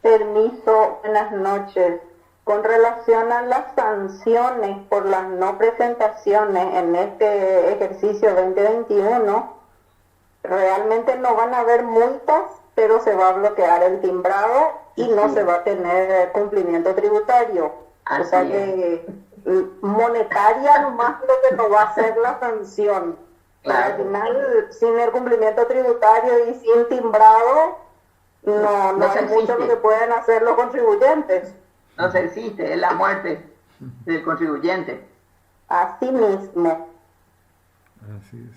Permiso, buenas noches. Con relación a las sanciones por las no presentaciones en este ejercicio 2021, realmente no van a haber multas, pero se va a bloquear el timbrado y no se va a tener cumplimiento tributario. Así o sea es. que monetaria nomás lo que no va a ser la sanción. Claro. Al final, sin el cumplimiento tributario y sin timbrado, no hay mucho lo que pueden hacer los contribuyentes. No se existe, es la muerte del contribuyente. Así mismo. Así es.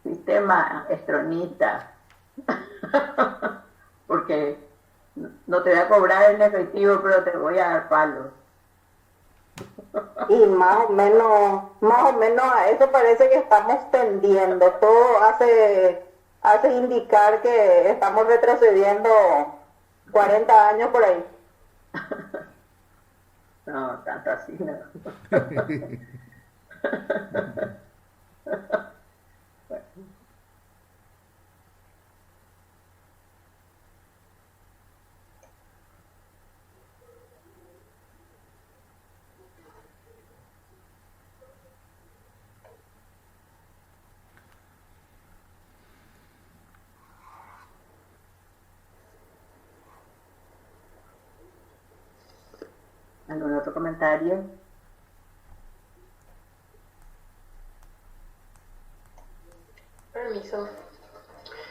Sistema estronista. Porque no te voy a cobrar en efectivo, pero te voy a dar palos. Y más o menos a eso parece que estamos tendiendo. Todo hace indicar que estamos retrocediendo 40 años por ahí. No, tanto así no. ¿Algún otro comentario? Permiso.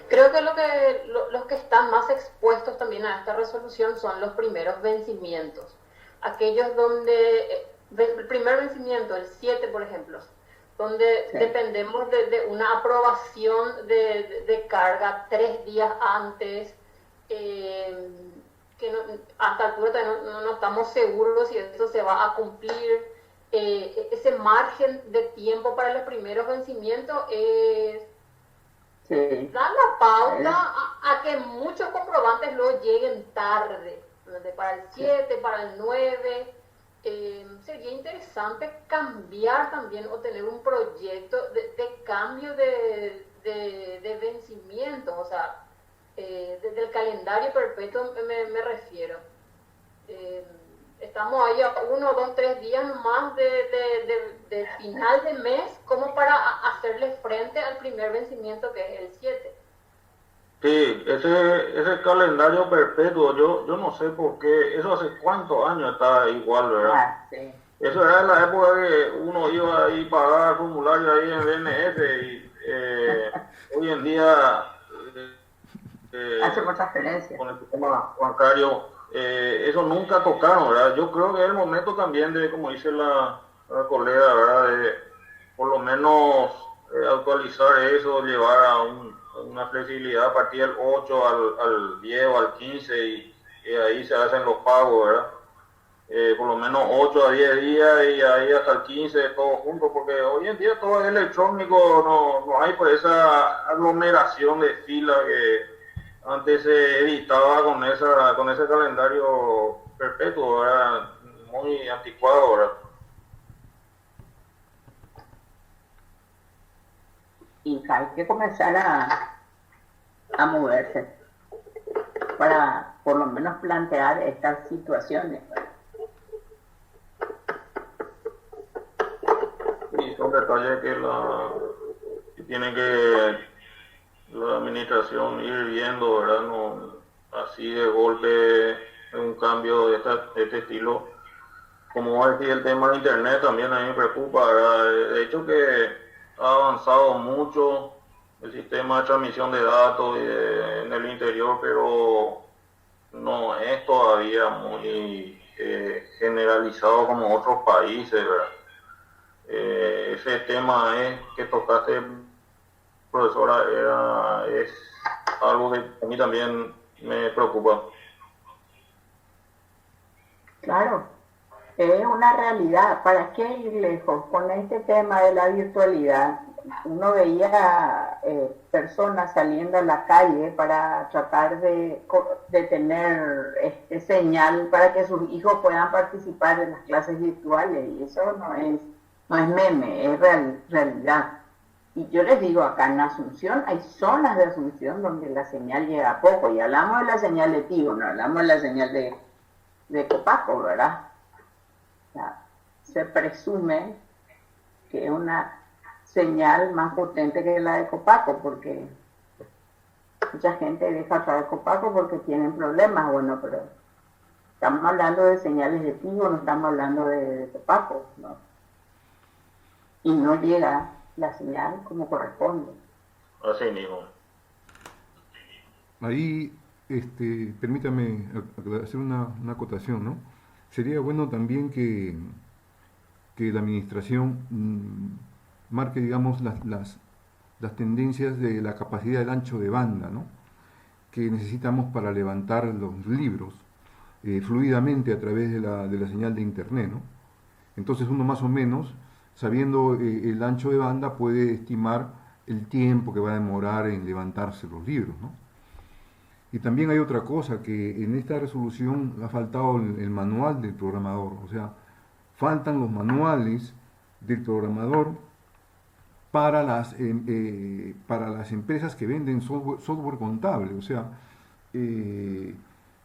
Creo que los que están más expuestos también a esta resolución son los primeros vencimientos. Aquellos donde, el primer vencimiento, el 7 por ejemplo, donde Sí. dependemos de una aprobación de carga 3 días antes, que hasta altura no estamos seguros si esto se va a cumplir. Ese margen de tiempo para los primeros vencimientos Sí. da la pauta a que muchos comprobantes luego lleguen tarde, ¿verdad? Para el 7, para el 9. Sería interesante cambiar también o tener un proyecto de cambio de vencimiento, o sea, del calendario perpetuo me refiero. Estamos ahí a 1, 2, 3 días más de final de mes como para hacerle frente al primer vencimiento que es el 7. Sí, ese calendario perpetuo, yo no sé por qué, eso hace cuántos años está igual, ¿verdad? Ah, sí. Eso era en la época que uno iba ahí a pagar el formulario ahí en BNF y hoy en día Hacemos transferencias. con el sistema bancario, eso nunca tocaron, ¿verdad? Yo creo que es el momento también de, como dice la colega, ¿verdad? De por lo menos actualizar eso, llevar a una flexibilidad a partir del 8 al 10 o al 15 y ahí se hacen los pagos, ¿verdad? Por lo menos 8 a 10 días y ahí hasta el 15 todo junto, porque hoy en día todo es electrónico, no hay pues esa aglomeración de fila que antes se evitaba con ese calendario perpetuo, ¿verdad? Muy anticuado, ¿verdad? Y hay que comenzar a moverse para por lo menos plantear estas situaciones. Y son detalles que tiene que la administración ir viendo, ¿verdad? No, así de golpe un cambio de este estilo. Como va a decir el tema de internet también a mí me preocupa, ¿verdad? De hecho que ha avanzado mucho el sistema de transmisión de datos en el interior, pero no es todavía muy generalizado como otros países, ¿verdad? Ese tema que tocaste, profesora, es algo que a mí también me preocupa. Claro, es una realidad. ¿Para qué ir lejos? Con este tema de la virtualidad, uno veía personas saliendo a la calle para tratar de tener señal para que sus hijos puedan participar en las clases virtuales, y eso no es meme, es realidad. Y yo les digo, acá en Asunción hay zonas de Asunción donde la señal llega poco, y hablamos de la señal de Tigo, no hablamos de la señal de Copaco, ¿verdad? O sea, se presume que es una señal más potente que la de Copaco, porque mucha gente deja atrás de Copaco porque tienen problemas, bueno, pero estamos hablando de señales de Tigo, no estamos hablando de Copaco, ¿no? Y no llega la señal como corresponde. Así mismo. Ahí, permítame hacer una acotación, ¿no? Sería bueno también que la administración marque, digamos, las tendencias de la capacidad del ancho de banda, ¿no?, que necesitamos para levantar los libros fluidamente a través de la señal de internet, ¿no? Entonces uno más o menos, sabiendo el ancho de banda, puede estimar el tiempo que va a demorar en levantarse los libros, ¿no? Y también hay otra cosa, que en esta resolución ha faltado el manual del programador, o sea, faltan los manuales del programador para las empresas que venden software contable, o sea,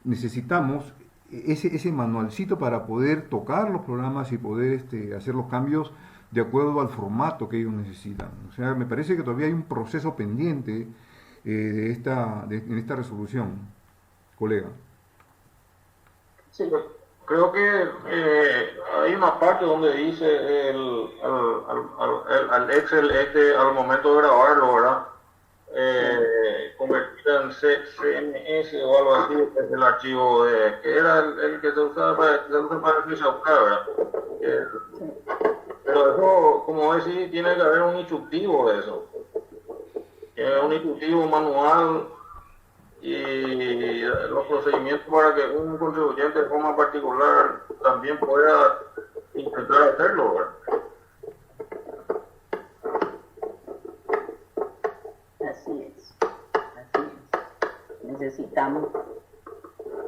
necesitamos ese manualcito para poder tocar los programas y poder hacer los cambios de acuerdo al formato que ellos necesitan. O sea, me parece que todavía hay un proceso pendiente en esta resolución, colega. Sí. Creo que hay una parte donde dice al Excel al momento de grabarlo, ¿verdad? Convertir en CMS o algo así, es el archivo que era el que se usaba para el buscar, ¿verdad? Pero eso, como decís, tiene que haber un instructivo de eso. Tiene un instructivo manual y los procedimientos para que un contribuyente de forma particular también pueda intentar hacerlo, ¿verdad? Así es. Necesitamos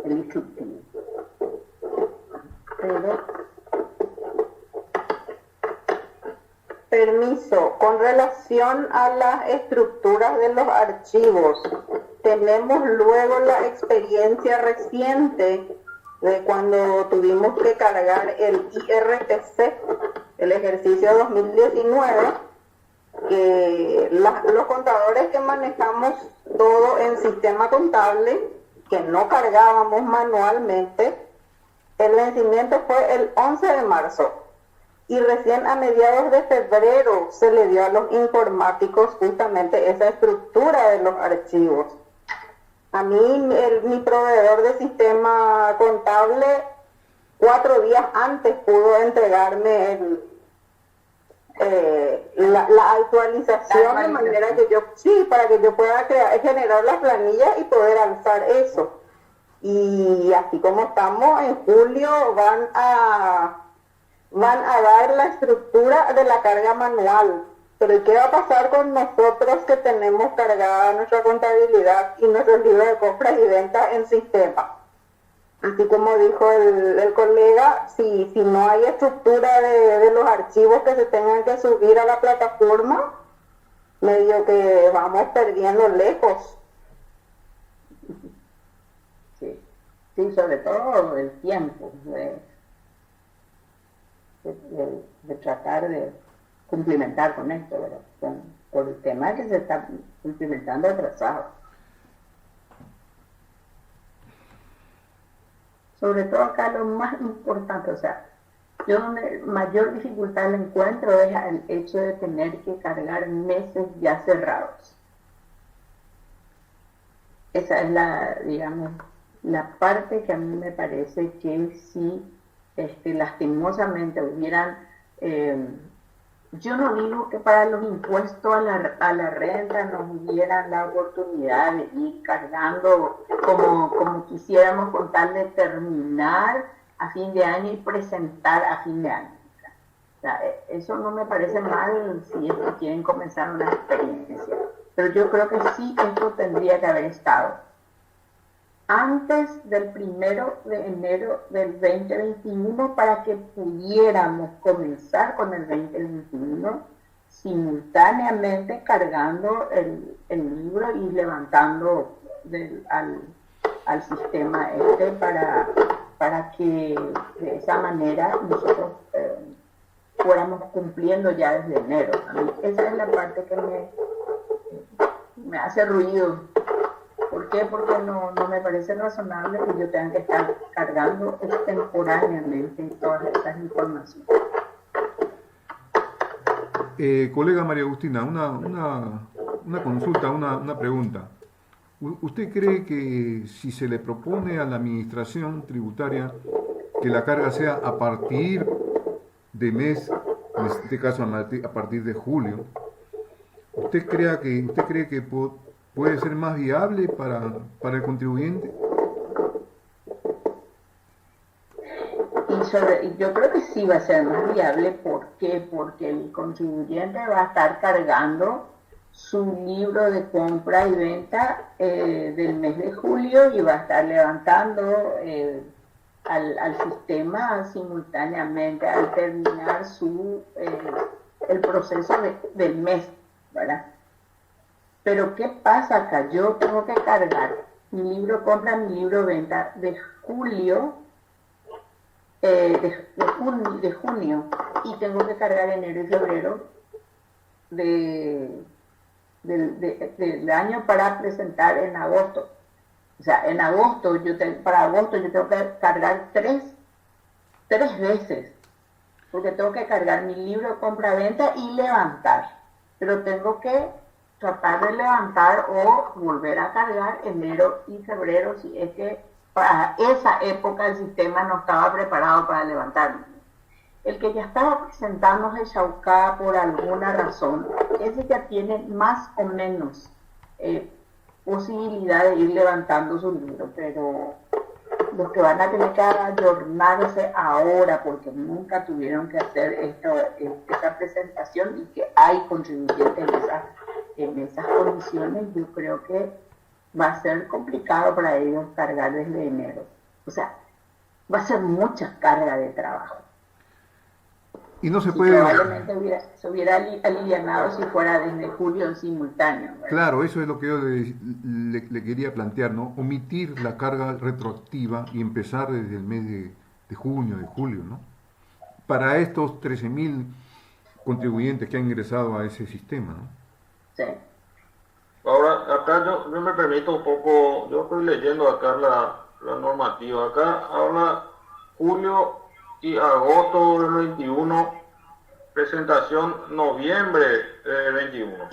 el instructivo. Pero, permiso, con relación a las estructuras de los archivos, tenemos luego la experiencia reciente de cuando tuvimos que cargar el IRPC, el ejercicio 2019, que los contadores que manejamos todo en sistema contable, que no cargábamos manualmente, el vencimiento fue el 11 de marzo. Y recién a mediados de febrero se le dio a los informáticos justamente esa estructura de los archivos. A mí, mi proveedor de sistema contable, 4 días antes pudo entregarme la actualización de manera que para que yo pueda generar las planillas y poder alzar eso. Y así como estamos, en julio van a dar la estructura de la carga manual. Pero ¿qué va a pasar con nosotros que tenemos cargada nuestra contabilidad y nuestros libros de compras y ventas en sistema? Así como dijo el colega, si no hay estructura de los archivos que se tengan que subir a la plataforma, medio que vamos perdiendo lejos. Sí, sobre todo el tiempo de tratar de cumplimentar con esto, ¿verdad? Por el tema que se está cumplimentando atrasado. Sobre todo acá lo más importante, o sea, yo donde mayor dificultad le encuentro es el hecho de tener que cargar meses ya cerrados. Esa es la parte que a mí me parece que si lastimosamente hubieran, yo no digo que para los impuestos a la renta nos dieran la oportunidad de ir cargando como quisiéramos, con tal de terminar a fin de año y presentar a fin de año. O sea, eso no me parece mal si es que quieren comenzar una experiencia, pero yo creo que sí, esto tendría que haber estado antes del 1 de enero del 2021 para que pudiéramos comenzar con el 2021 simultáneamente cargando el libro y levantando al sistema para que de esa manera nosotros fuéramos cumpliendo ya desde enero. A mí esa es la parte que me hace ruido. ¿Por qué? Porque no me parece razonable que yo tenga que estar cargando extemporáneamente todas estas informaciones. Colega María Agustina, una consulta, una pregunta. ¿Usted cree que si se le propone a la administración tributaria que la carga sea a partir de mes, en este caso a partir de julio, ¿usted cree que puede ser más viable para el contribuyente? Y yo creo que sí va a ser más viable. ¿Por qué? Porque el contribuyente va a estar cargando su libro de compra y venta del mes de julio y va a estar levantando al sistema simultáneamente al terminar el proceso del mes, ¿verdad? Pero ¿qué pasa acá? Yo tengo que cargar mi libro compra, mi libro venta de julio, de junio, y tengo que cargar enero y febrero del año para presentar en agosto. O sea, en agosto para agosto yo tengo que cargar 3 3 veces, porque tengo que cargar mi libro de compra-venta y levantar, pero tengo que tratar de levantar o volver a cargar enero y febrero si es que para esa época el sistema no estaba preparado para levantarme. El que ya estaba presentándose Chaucá por alguna razón, ese ya tiene más o menos posibilidad de ir levantando su libro, pero los que van a tener que ayornarse ahora porque nunca tuvieron que hacer esta presentación y que hay contribuyentes en esas condiciones, yo creo que va a ser complicado para ellos cargar desde enero. O sea, va a ser mucha carga de trabajo. Y no se Y puede... probablemente se hubiera alivianado si fuera desde julio en simultáneo, ¿verdad? Claro, eso es lo que yo le quería plantear, ¿no? Omitir la carga retroactiva y empezar desde el mes de junio, de julio, ¿no? Para estos 13.000 contribuyentes que han ingresado a ese sistema, ¿no? Sí. Ahora, acá yo me permito un poco, yo estoy leyendo acá la normativa. Acá habla julio y agosto del 21, presentación noviembre del 21.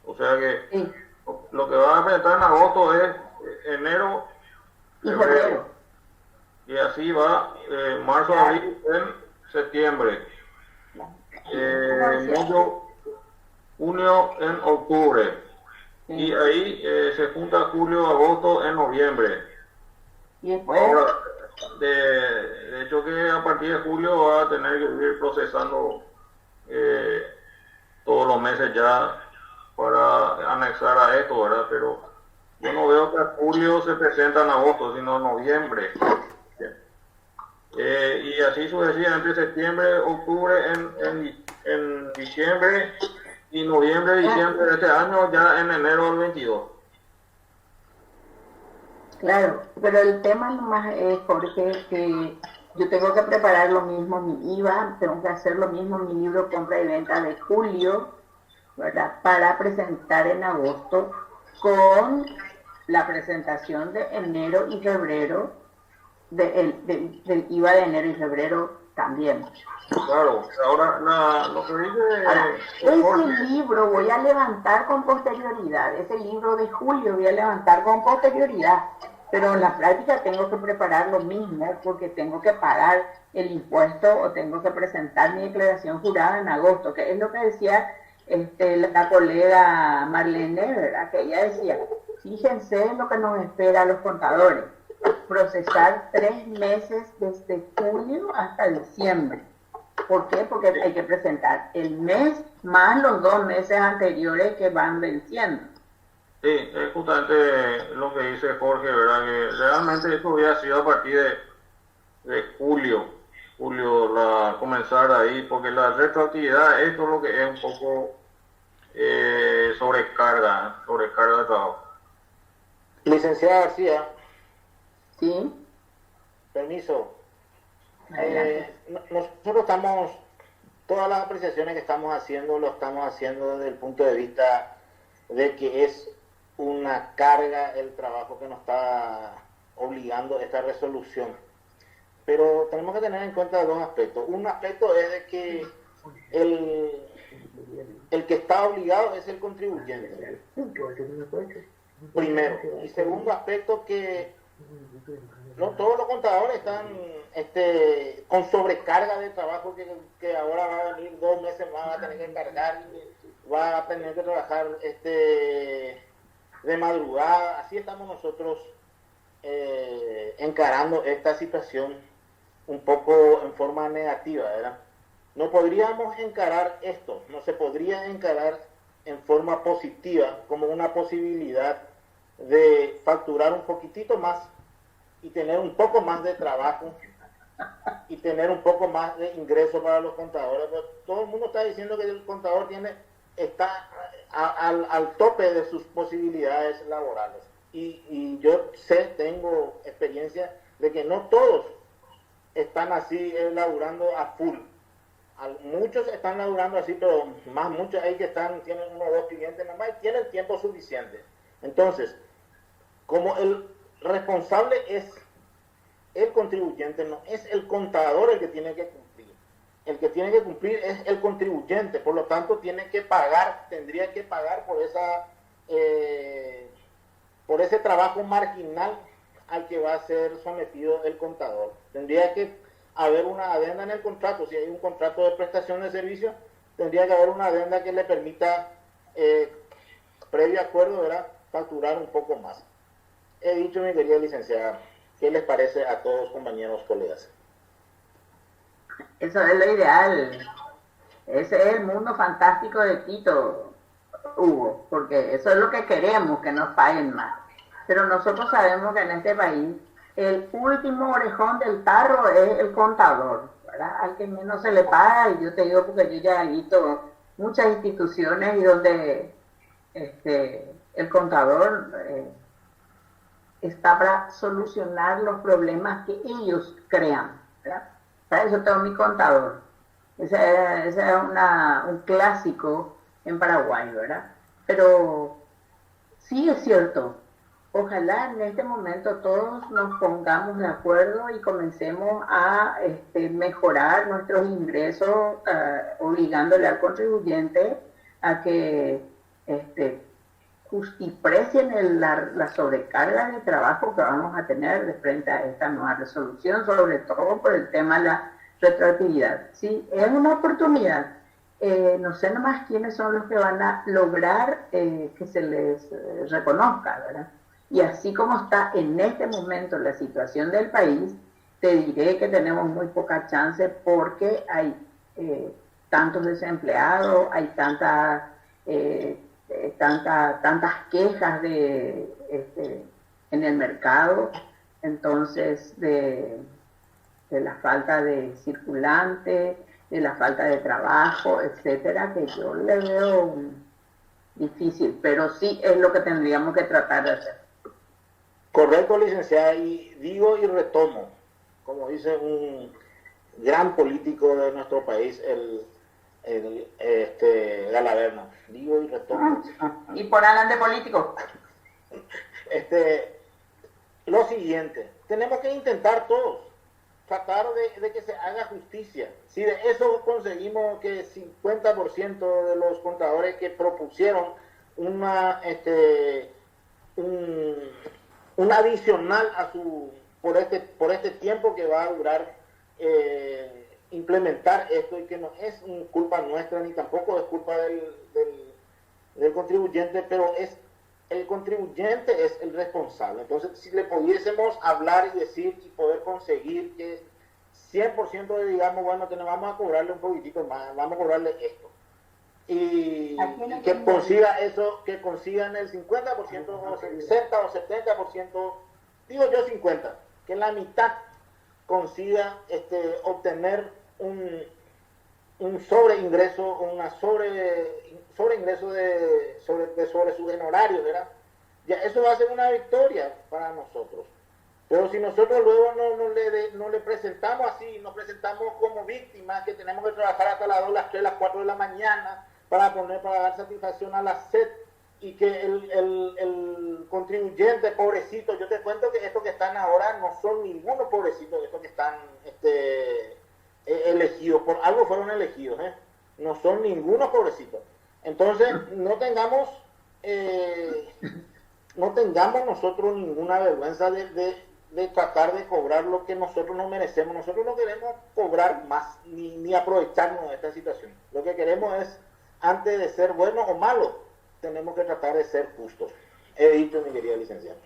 O sea que Sí. lo que va a presentar en agosto es enero, Y febrero. y así va marzo, abril, en septiembre, mayo, junio, en octubre. Sí. Y ahí se junta julio, agosto, en noviembre. Y después, Ahora, de hecho que a partir de julio va a tener que ir procesando todos los meses ya para anexar a esto, ¿verdad? Pero yo no veo que a julio se presenta en agosto, sino en noviembre. Y así sucesivamente, septiembre, octubre, en diciembre, y noviembre, diciembre de este año, ya en enero del 22. claro, pero el tema nomás es, Jorge, que yo tengo que preparar lo mismo mi IVA, tengo que hacer lo mismo mi libro compra y venta de julio, ¿verdad? Para presentar en agosto con la presentación de enero y febrero, del IVA de enero y febrero también. Claro, ahora lo que dice Ahora, Jorge, ese libro voy a levantar con posterioridad, ese libro de julio voy a levantar con posterioridad, pero en la práctica tengo que preparar lo mismo porque tengo que pagar el impuesto o tengo que presentar mi declaración jurada en agosto, que es lo que decía la colega Marlene, ¿verdad? Que ella decía, fíjense lo que nos espera a los contadores, procesar 3 meses desde julio hasta diciembre. ¿Por qué? Porque hay que presentar el mes más los 2 meses anteriores que van venciendo. sí, es justamente lo que dice Jorge, ¿verdad? Que realmente esto hubiera sido a partir de julio, comenzar ahí, porque la retroactividad, esto es lo que es un poco sobrecarga de trabajo. Licenciada García, ¿Sí? permiso. Adelante. Nosotros estamos, todas las apreciaciones que estamos haciendo, lo estamos haciendo desde el punto de vista de que es una carga el trabajo que nos está obligando esta resolución. Pero tenemos que tener en cuenta 2 aspectos. Un aspecto es de que el que está obligado es el contribuyente. Primero. Y segundo aspecto, que no todos los contadores están con sobrecarga de trabajo, que ahora va a venir 2 meses más, va a tener que cargar, va a tener que trabajar de madrugada. Así estamos nosotros encarando esta situación un poco en forma negativa, ¿verdad? No podríamos encarar esto, no se podría encarar en forma positiva como una posibilidad de facturar un poquitito más y tener un poco más de trabajo y tener un poco más de ingreso para los contadores. Pero todo el mundo está diciendo que el contador está al tope de sus posibilidades laborales. Y yo tengo experiencia de que no todos están así laburando a full. Muchos están laburando así, pero muchos hay que tienen 1 o 2 clientes nada más y tienen tiempo suficiente. Entonces, como el responsable es el contribuyente, no es el contador el que tiene que cumplir. El que tiene que cumplir es el contribuyente, por lo tanto tiene que pagar, tendría que pagar por ese trabajo marginal al que va a ser sometido el contador. Tendría que haber una adenda en el contrato, si hay un contrato de prestación de servicio, tendría que haber una adenda que le permita, previo acuerdo, ¿verdad?, facturar un poco más. He dicho, mi querida licenciada, ¿qué les parece a todos, compañeros, colegas? Eso es lo ideal. Ese es el mundo fantástico de Tito, Hugo, porque eso es lo que queremos, que nos paguen más. Pero nosotros sabemos que en este país el último orejón del tarro es el contador, ¿verdad? Al que menos se le paga, y yo te digo porque yo ya he visto muchas instituciones y donde el contador está para solucionar los problemas que ellos crean, ¿verdad? Para eso tengo mi contador. Ese es un clásico en Paraguay, ¿verdad? Pero sí es cierto, ojalá en este momento todos nos pongamos de acuerdo y comencemos a mejorar nuestros ingresos, obligándole al contribuyente a que justiprecien la sobrecarga de trabajo que vamos a tener de frente a esta nueva resolución, sobre todo por el tema de la retroactividad. Sí, es una oportunidad. No sé nomás quiénes son los que van a lograr que se les reconozca, ¿verdad? Y así como está en este momento la situación del país, te diré que tenemos muy poca chance porque hay tantos desempleados, hay tantas quejas en el mercado, entonces de la falta de circulante, de la falta de trabajo, etcétera, que yo le veo difícil, pero sí es lo que tendríamos que tratar de hacer. Correcto, licenciada, y digo y retomo, como dice un gran político de nuestro país, Galaverno, digo y retomo. Y por adelante político. Lo siguiente, tenemos que intentar todos, tratar de que se haga justicia. Si de eso conseguimos que 50% de los contadores que propusieron un adicional por este tiempo que va a durar implementar esto, y que no es culpa nuestra ni tampoco es culpa del contribuyente, pero el contribuyente es el responsable. Entonces, si le pudiésemos hablar y decir y poder conseguir que 100% digamos, bueno, vamos a cobrarle un poquitito más, vamos a cobrarle esto, y que consiga eso, que consigan el 50% o 60 o 70%, digo yo 50, que la mitad consiga obtener un sobreingreso, sobreingreso sobre sus honorarios, ¿verdad? Ya eso va a ser una victoria para nosotros. Pero si nosotros luego no le presentamos así, nos presentamos como víctimas, que tenemos que trabajar hasta las 2, las 3, las 4 de la mañana para dar satisfacción a la SED, y que el contribuyente, pobrecito, yo te cuento que estos que están ahora no son ninguno pobrecito, estos que están elegidos, por algo fueron elegidos, no son ninguno pobrecito. Entonces, no tengamos nosotros ninguna vergüenza de tratar de cobrar lo que nosotros no merecemos. Nosotros no queremos cobrar más, ni aprovecharnos de esta situación. Lo que queremos es, antes de ser buenos o malos, tenemos que tratar de ser justos. He dicho, mi querida licenciada.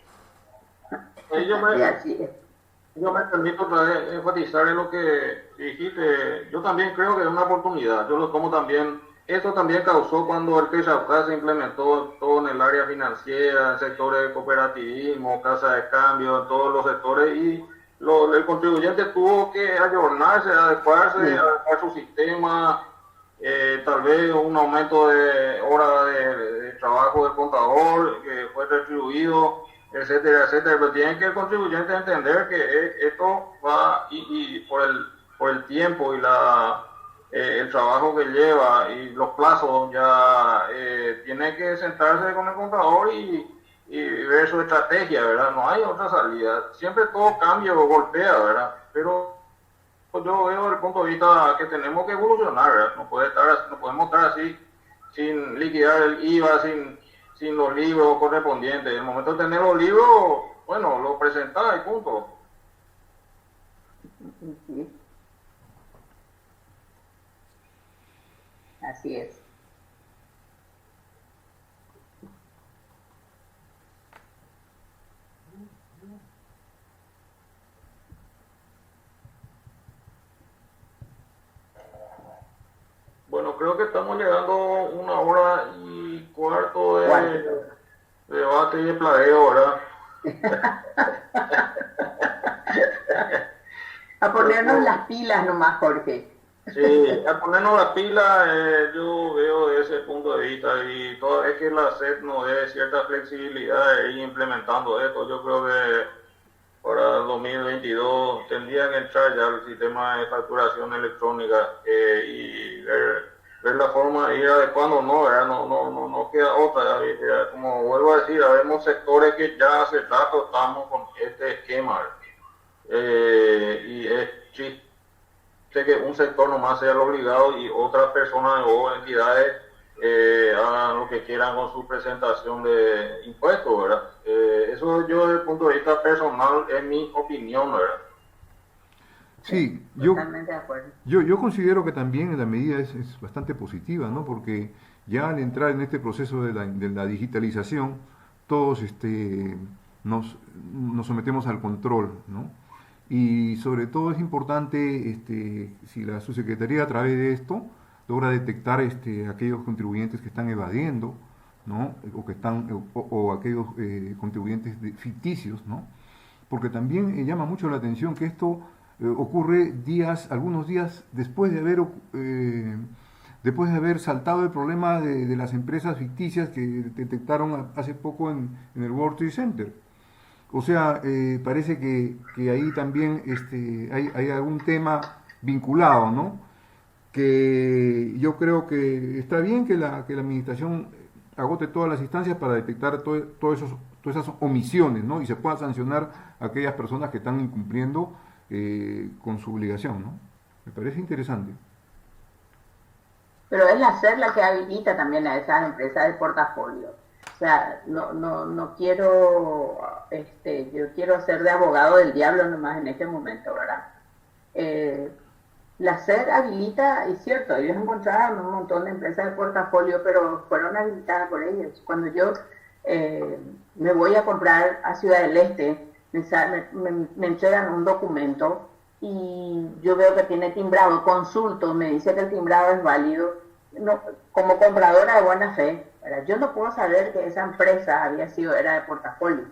Yo me permito otra vez enfatizar en lo que dijiste. Yo también creo que es una oportunidad. Yo lo tomo también. Eso también causó cuando el PESAUCA se implementó todo en el área financiera, en sectores de cooperativismo, casa de cambio, en todos los sectores, y el contribuyente tuvo que ayornarse, adecuarse, adecuar su sistema, tal vez un aumento de horas de trabajo del contador que fue retribuido, etcétera, etcétera. Pero tiene que el contribuyente entender que esto va, y por el tiempo y el trabajo que lleva y los plazos, ya tiene que sentarse con el contador y y ver su estrategia, ¿verdad? No hay otra salida. Siempre todo cambia o golpea, ¿verdad? Pero yo veo desde el punto de vista que tenemos que evolucionar, ¿verdad? No podemos estar así sin liquidar el IVA, sin los libros correspondientes. En el momento de tener los libros, bueno, los presentás y punto. Sí. Así es. Bueno, creo que estamos llegando a 1 hora y 1/4 de debate y de plagueo, ¿verdad? A ponernos las pilas nomás, Jorge. Sí, a ponernos las pilas, yo veo desde ese punto de vista, y toda vez que la SED nos dé cierta flexibilidad de ir implementando esto, yo creo que para el 2022 tendría que entrar ya el sistema de facturación electrónica y ver la forma de ir adecuando, no queda otra. Como vuelvo a decir, habemos sectores que ya hace rato estamos con este esquema, y es chiste que un sector nomás sea el obligado y otras personas o entidades hagan lo que quieran con su presentación de impuestos, ¿verdad? Eso yo desde el punto de vista personal es mi opinión, ¿verdad? Sí, Totalmente de acuerdo. yo considero que también la medida es bastante positiva, ¿no? Porque ya al entrar en este proceso de la digitalización, todos nos sometemos al control, ¿no? Y sobre todo es importante si la subsecretaría a través de esto logra detectar aquellos contribuyentes que están evadiendo, ¿no? O aquellos contribuyentes ficticios, ¿no? Porque también llama mucho la atención que esto ocurre algunos días después de haber saltado el problema de las empresas ficticias que detectaron hace poco en el World Trade Center. O sea, parece que ahí también hay algún tema vinculado, ¿no? Que yo creo que está bien que la administración agote todas las instancias para detectar todas esas omisiones, ¿no? Y se pueda sancionar a aquellas personas que están incumpliendo con su obligación, ¿no? Me parece interesante. Pero es la SER la que habilita también a esas empresas de portafolio. O sea, no quiero, yo quiero ser de abogado del diablo nomás en este momento, ¿verdad? La SER habilita, es cierto, ellos encontraron un montón de empresas de portafolio, pero fueron habilitadas por ellos. Cuando yo me voy a comprar a Ciudad del Este, me entregan un documento y yo veo que tiene timbrado, consulto, me dice que el timbrado es válido. No, como compradora de buena fe, ¿verdad? Yo no puedo saber que esa empresa era de portafolio,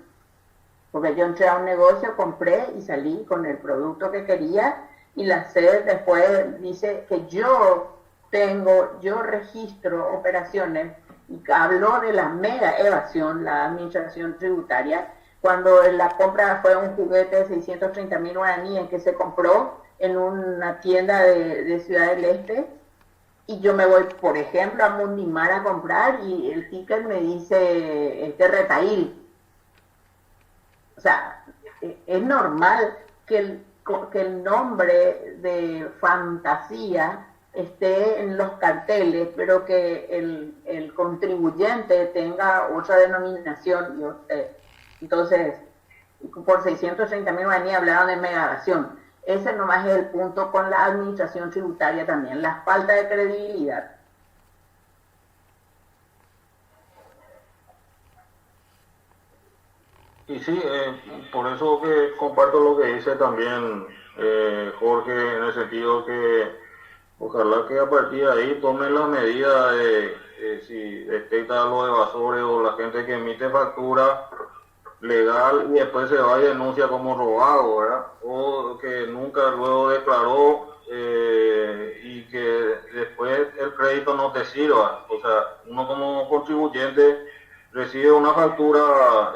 porque yo entré a un negocio, compré y salí con el producto que quería, y la SED después dice que yo registro operaciones, y habló de la mega evasión, la administración tributaria, cuando la compra fue un juguete de 630.000 guaraníes que se compró en una tienda de Ciudad del Este, y yo me voy, por ejemplo, a Mundimar a comprar y el ticket me dice retail. O sea, es normal que el nombre de fantasía esté en los carteles, pero que el contribuyente tenga otra denominación. Entonces, por 630.000 guaraníes hablaron de megavación. Ese nomás es el punto con la administración tributaria también, la falta de credibilidad. Y sí, por eso que comparto lo que dice también Jorge, en el sentido que ojalá que a partir de ahí tomen las medidas de si detecta a los evasores o la gente que emite factura legal y después se va y denuncia como robado, ¿verdad? O que nunca luego declaró y que después el crédito no te sirva. O sea, uno como contribuyente recibe una factura,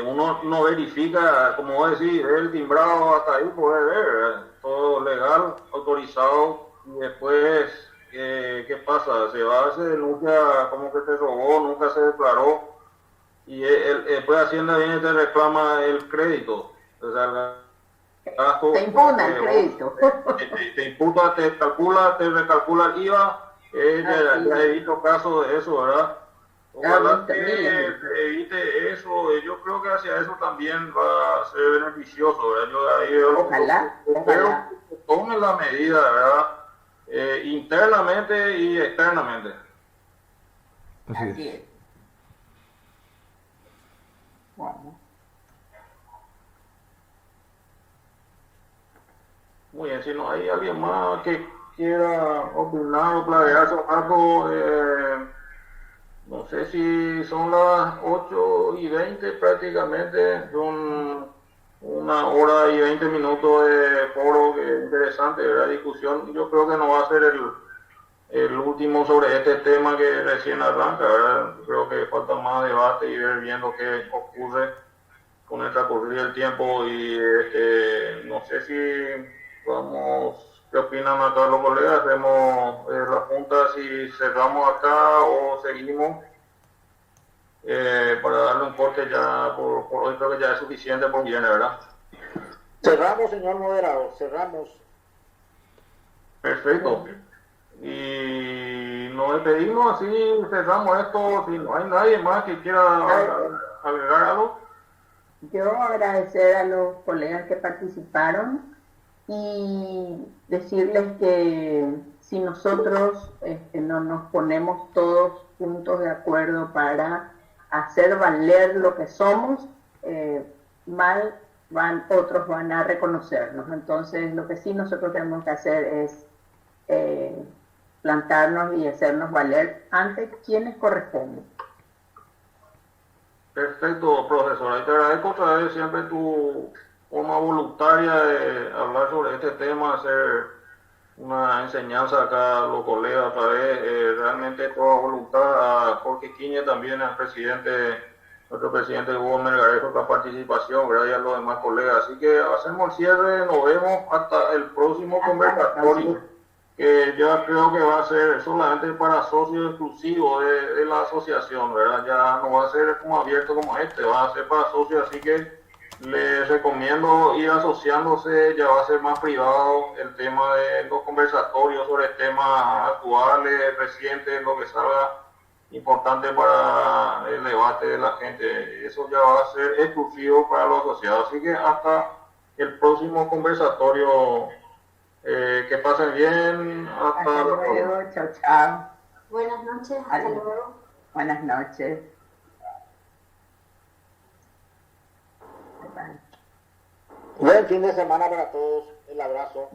uno no verifica, como vos decís, el timbrado hasta ahí puede ver, ¿verdad? Todo legal, autorizado, y después, ¿qué pasa? Se va, se denuncia como que se robó, nunca se declaró. y después Hacienda viene y te reclama el crédito. O sea, el gasto, te impugna el crédito. Te imputa, te recalcula el IVA. Ya he visto casos de eso, ¿verdad? Ojalá que se evite eso. Yo creo que hacia eso también va a ser beneficioso, ¿verdad? Yo ahí veo Ojalá. que tomen la medida, ¿verdad? Internamente y externamente. Así es. Bueno. Muy bien, si no hay alguien más que quiera opinar o plantearse algo, no sé si son las 8:20 prácticamente, son 1 hora y 20 minutos de foro, que interesante, ¿verdad? Discusión. Yo creo que no va a ser el último sobre este tema que recién arranca, ¿verdad? Creo que falta más debate y ver viendo qué ocurre con el transcurrir del tiempo y no sé si ¿qué opinan acá los colegas? Hacemos la junta si cerramos acá o seguimos para darle un corte ya por hoy. Creo que ya es suficiente por viernes, ¿verdad? Cerramos, señor moderador, cerramos. Perfecto. Y nos despedimos así, cerramos esto. Si no hay nadie más que quiera agregar algo. Yo agradecer a los colegas que participaron y decirles que si nosotros no nos ponemos todos juntos de acuerdo para hacer valer lo que somos, otros van a reconocernos. Entonces, lo que sí nosotros tenemos que hacer es plantarnos y hacernos valer ante quienes corresponden. Perfecto, profesora. Y te agradezco otra vez siempre tu forma voluntaria de hablar sobre este tema, hacer una enseñanza acá a los colegas otra vez. Realmente toda voluntad. A Jorge Quiñe también, al presidente, nuestro presidente Hugo Melgarejo, la participación, gracias a los demás colegas. Así que hacemos el cierre, nos vemos hasta el próximo conversatorio, que ya creo que va a ser solamente para socios exclusivos de la asociación, ¿verdad? Ya no va a ser como abierto como este, va a ser para socios, así que les recomiendo ir asociándose. Ya va a ser más privado el tema de los conversatorios sobre temas actuales, recientes, lo que salga importante para el debate de la gente. Eso ya va a ser exclusivo para los asociados, así que hasta el próximo conversatorio. Que pasen bien. Hasta luego. Chao, chao. Buenas noches. Hasta luego. Buenas noches. Buen fin de semana para todos. El abrazo.